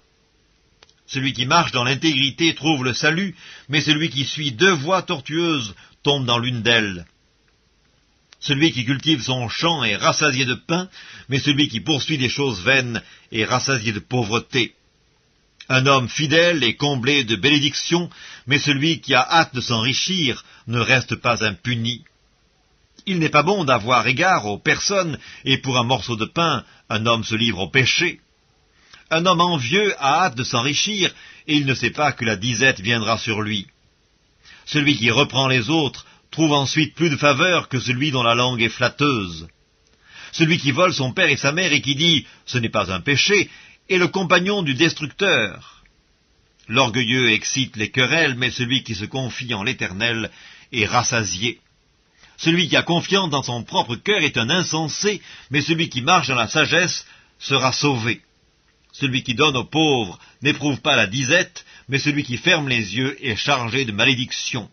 Celui qui marche dans l'intégrité trouve le salut, mais celui qui suit deux voies tortueuses tombe dans l'une d'elles. Celui qui cultive son champ est rassasié de pain, mais celui qui poursuit des choses vaines est rassasié de pauvreté. Un homme fidèle est comblé de bénédictions, mais celui qui a hâte de s'enrichir ne reste pas impuni. Il n'est pas bon d'avoir égard aux personnes, et pour un morceau de pain, un homme se livre au péché. Un homme envieux a hâte de s'enrichir, et il ne sait pas que la disette viendra sur lui. Celui qui reprend les autres trouve ensuite plus de faveur que celui dont la langue est flatteuse. Celui qui vole son père et sa mère et qui dit « ce n'est pas un péché » est le compagnon du destructeur. L'orgueilleux excite les querelles, mais celui qui se confie en l'Éternel est rassasié. Celui qui a confiance dans son propre cœur est un insensé, mais celui qui marche dans la sagesse sera sauvé. Celui qui donne aux pauvres n'éprouve pas la disette, mais celui qui ferme les yeux est chargé de malédiction.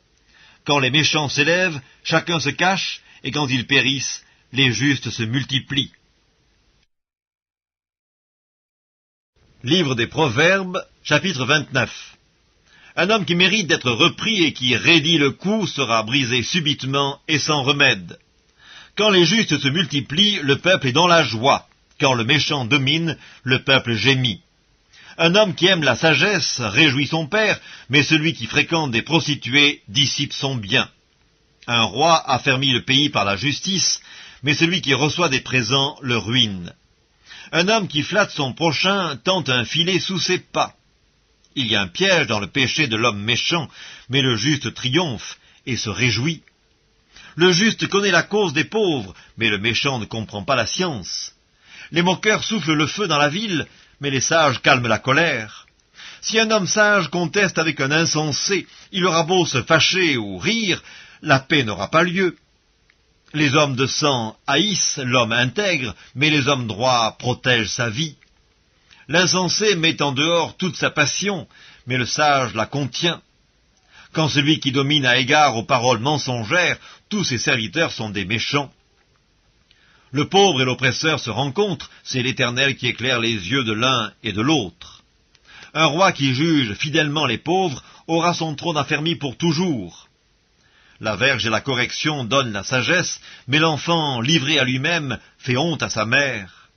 Quand les méchants s'élèvent, chacun se cache, et quand ils périssent, les justes se multiplient. Livre des Proverbes, chapitre 29. Un homme qui mérite d'être repris et qui raidit le cou sera brisé subitement et sans remède. Quand les justes se multiplient, le peuple est dans la joie. Quand le méchant domine, le peuple gémit. Un homme qui aime la sagesse réjouit son père, mais celui qui fréquente des prostituées dissipe son bien. Un roi affermit le pays par la justice, mais celui qui reçoit des présents le ruine. Un homme qui flatte son prochain tente un filet sous ses pas. Il y a un piège dans le péché de l'homme méchant, mais le juste triomphe et se réjouit. Le juste connaît la cause des pauvres, mais le méchant ne comprend pas la science. Les moqueurs soufflent le feu dans la ville, mais les sages calment la colère. Si un homme sage conteste avec un insensé, il aura beau se fâcher ou rire, la paix n'aura pas lieu. Les hommes de sang haïssent l'homme intègre, mais les hommes droits protègent sa vie. L'insensé met en dehors toute sa passion, mais le sage la contient. Quand celui qui domine a égard aux paroles mensongères, tous ses serviteurs sont des méchants. Le pauvre et l'oppresseur se rencontrent, c'est l'Éternel qui éclaire les yeux de l'un et de l'autre. Un roi qui juge fidèlement les pauvres aura son trône affermi pour toujours. La verge et la correction donnent la sagesse, mais l'enfant livré à lui-même fait honte à sa mère.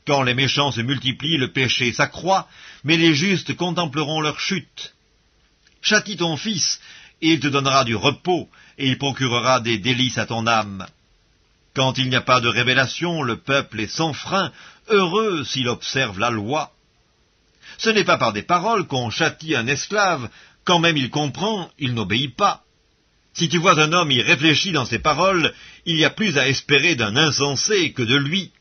Quand les méchants se multiplient, le péché s'accroît, mais les justes contempleront leur chute. Châtie ton fils, et il te donnera du repos, et il procurera des délices à ton âme. Quand il n'y a pas de révélation, le peuple est sans frein, heureux s'il observe la loi. Ce n'est pas par des paroles qu'on châtie un esclave, quand même il comprend, il n'obéit pas. Si tu vois un homme y réfléchir dans ses paroles, il y a plus à espérer d'un insensé que de lui.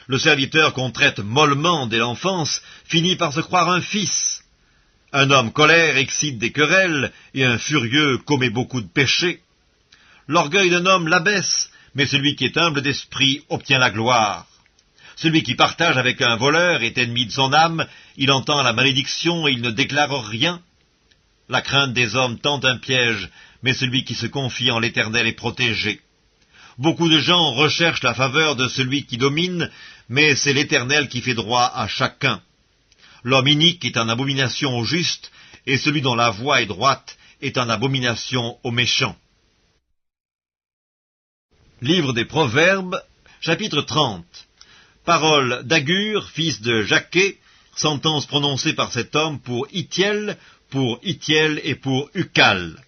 Le serviteur qu'on traite mollement dès l'enfance finit par se croire un fils. Un homme colère excite des querelles, et un furieux commet beaucoup de péchés. L'orgueil d'un homme l'abaisse, mais celui qui est humble d'esprit obtient la gloire. Celui qui partage avec un voleur est ennemi de son âme, il entend la malédiction et il ne déclare rien. La crainte des hommes tente un piège, mais celui qui se confie en l'Éternel est protégé. Beaucoup de gens recherchent la faveur de celui qui domine, mais c'est l'Éternel qui fait droit à chacun. L'homme inique est en abomination au juste, et celui dont la voie est droite est en abomination aux méchants. Livre des Proverbes, chapitre 30. Parole d'Agur, fils de Jaquet, sentence prononcée par cet homme pour Itiel et pour Ucal.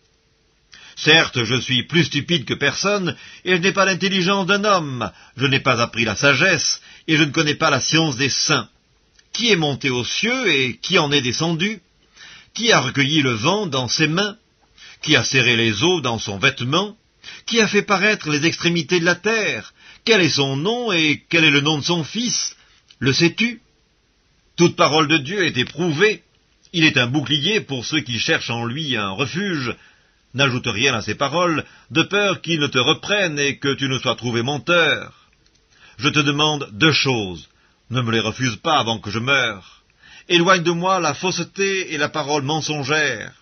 Certes, je suis plus stupide que personne, et je n'ai pas l'intelligence d'un homme, je n'ai pas appris la sagesse, et je ne connais pas la science des saints. Qui est monté aux cieux, et qui en est descendu? Qui a recueilli le vent dans ses mains? Qui a serré les eaux dans son vêtement? Qui a fait paraître les extrémités de la terre? Quel est son nom, et quel est le nom de son fils? Le sais-tu? Toute parole de Dieu est éprouvée. Il est un bouclier pour ceux qui cherchent en lui un refuge. N'ajoute rien à ces paroles, de peur qu'ils ne te reprennent et que tu ne sois trouvé menteur. Je te demande 2 choses. Ne me les refuse pas avant que je meure. Éloigne de moi la fausseté et la parole mensongère.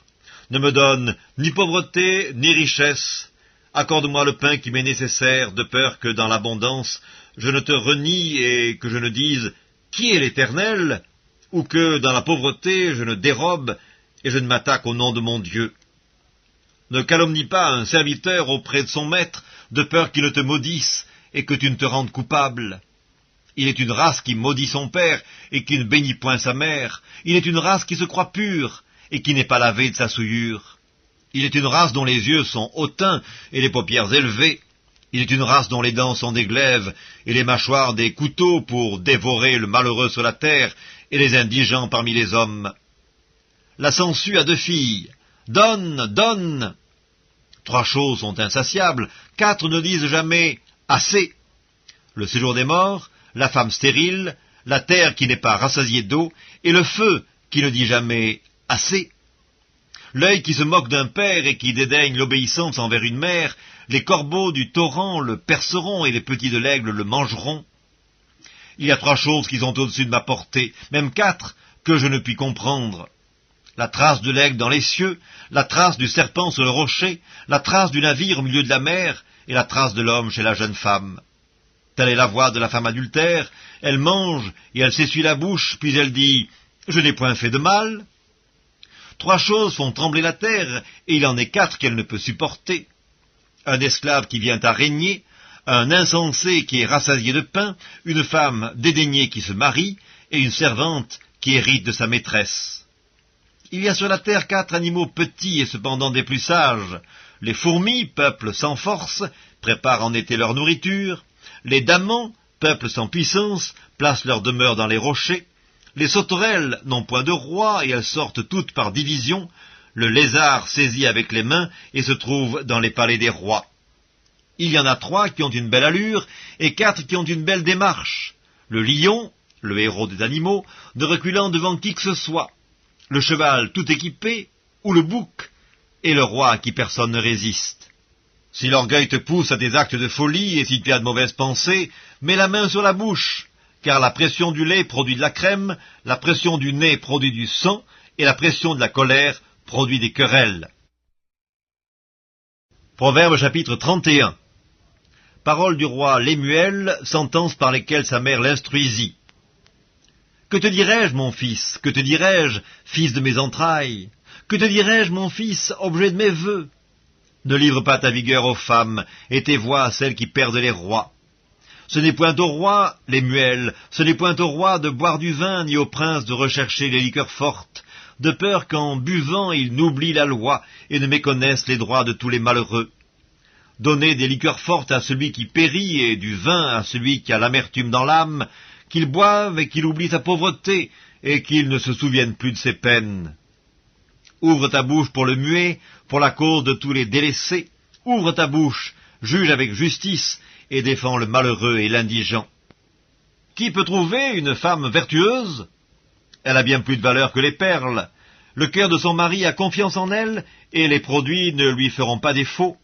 Ne me donne ni pauvreté ni richesse. Accorde-moi le pain qui m'est nécessaire, de peur que dans l'abondance je ne te renie et que je ne dise « Qui est l'Éternel ?» ou que dans la pauvreté je ne dérobe et je ne m'attaque au nom de mon Dieu. Ne calomnie pas un serviteur auprès de son maître, de peur qu'il ne te maudisse et que tu ne te rendes coupable. Il est une race qui maudit son père et qui ne bénit point sa mère. Il est une race qui se croit pure et qui n'est pas lavée de sa souillure. Il est une race dont les yeux sont hautains et les paupières élevées. Il est une race dont les dents sont des glaives et les mâchoires des couteaux pour dévorer le malheureux sur la terre et les indigents parmi les hommes. La sangsue a 2 filles. Donne, donne. 3 choses sont insatiables, 4 ne disent jamais assez. Le séjour des morts, la femme stérile, la terre qui n'est pas rassasiée d'eau, et le feu qui ne dit jamais assez. L'œil qui se moque d'un père et qui dédaigne l'obéissance envers une mère, les corbeaux du torrent le perceront et les petits de l'aigle le mangeront. Il y a 3 choses qui sont au-dessus de ma portée, même 4, que je ne puis comprendre. La trace de l'aigle dans les cieux, la trace du serpent sur le rocher, la trace du navire au milieu de la mer, et la trace de l'homme chez la jeune femme. Telle est la voix de la femme adultère, elle mange et elle s'essuie la bouche, puis elle dit « Je n'ai point fait de mal ». 3 choses font trembler la terre, et il en est 4 qu'elle ne peut supporter. Un esclave qui vient à régner, un insensé qui est rassasié de pain, une femme dédaignée qui se marie, et une servante qui hérite de sa maîtresse. Il y a sur la terre 4 animaux petits et cependant des plus sages. Les fourmis, peuple sans force, préparent en été leur nourriture. Les damans, peuple sans puissance, placent leur demeure dans les rochers. Les sauterelles n'ont point de roi et elles sortent toutes par division. Le lézard saisit avec les mains et se trouve dans les palais des rois. Il y en a 3 qui ont une belle allure et 4 qui ont une belle démarche. Le lion, le héros des animaux, ne reculant devant qui que ce soit. Le cheval tout équipé, ou le bouc, et le roi à qui personne ne résiste. Si l'orgueil te pousse à des actes de folie, et si tu as de mauvaises pensées, mets la main sur la bouche, car la pression du lait produit de la crème, la pression du nez produit du sang, et la pression de la colère produit des querelles. Proverbe chapitre 31. Parole du roi Lémuel, sentences par lesquelles sa mère l'instruisit. Que te dirai-je, mon fils? Que te dirai-je, fils de mes entrailles? Que te dirai-je, mon fils, objet de mes vœux? Ne livre pas ta vigueur aux femmes, et tes voix à celles qui perdent les rois. Ce n'est point au roi, Lémuel, ce n'est point au roi de boire du vin, ni au prince de rechercher les liqueurs fortes, de peur qu'en buvant ils n'oublient la loi, et ne méconnaissent les droits de tous les malheureux. Donnez des liqueurs fortes à celui qui périt, et du vin à celui qui a l'amertume dans l'âme, qu'il boive et qu'il oublie sa pauvreté, et qu'il ne se souvienne plus de ses peines. Ouvre ta bouche pour le muet, pour la cause de tous les délaissés. Ouvre ta bouche, juge avec justice, et défends le malheureux et l'indigent. Qui peut trouver une femme vertueuse? Elle a bien plus de valeur que les perles. Le cœur de son mari a confiance en elle, et les produits ne lui feront pas défaut.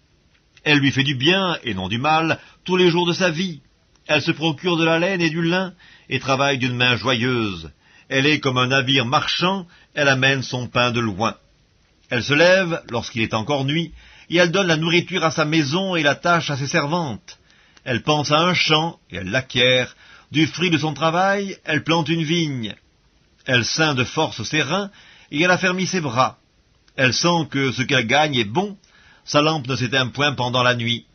Elle lui fait du bien, et non du mal, tous les jours de sa vie. Elle se procure de la laine et du lin, et travaille d'une main joyeuse. Elle est comme un navire marchand, elle amène son pain de loin. Elle se lève lorsqu'il est encore nuit, et elle donne la nourriture à sa maison et la tâche à ses servantes. Elle pense à un champ, et elle l'acquiert. Du fruit de son travail, elle plante une vigne. Elle ceint de force ses reins, et elle affermit ses bras. Elle sent que ce qu'elle gagne est bon, sa lampe ne s'éteint point pendant la nuit.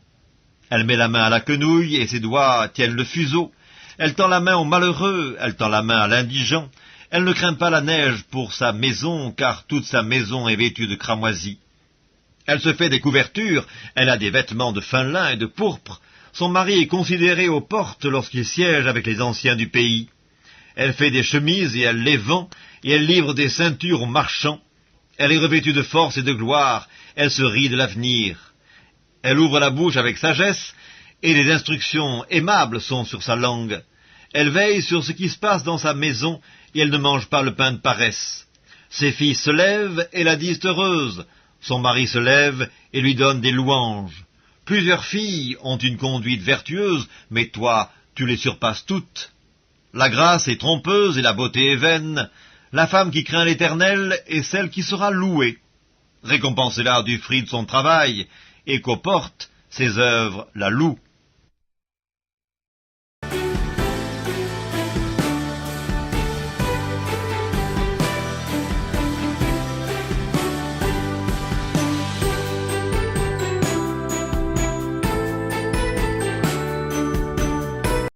Elle met la main à la quenouille, et ses doigts tiennent le fuseau. Elle tend la main au malheureux, elle tend la main à l'indigent. Elle ne craint pas la neige pour sa maison, car toute sa maison est vêtue de cramoisis. Elle se fait des couvertures, elle a des vêtements de fin lin et de pourpre. Son mari est considéré aux portes lorsqu'il siège avec les anciens du pays. Elle fait des chemises et elle les vend, et elle livre des ceintures aux marchands. Elle est revêtue de force et de gloire, elle se rit de l'avenir. Elle ouvre la bouche avec sagesse, et les instructions aimables sont sur sa langue. Elle veille sur ce qui se passe dans sa maison, et elle ne mange pas le pain de paresse. Ses filles se lèvent et la disent heureuse. Son mari se lève et lui donne des louanges. Plusieurs filles ont une conduite vertueuse, mais toi, tu les surpasses toutes. La grâce est trompeuse et la beauté est vaine. La femme qui craint l'Éternel est celle qui sera louée. Récompensez-la du fruit de son travail, et qu'aux portes, ses œuvres la louent.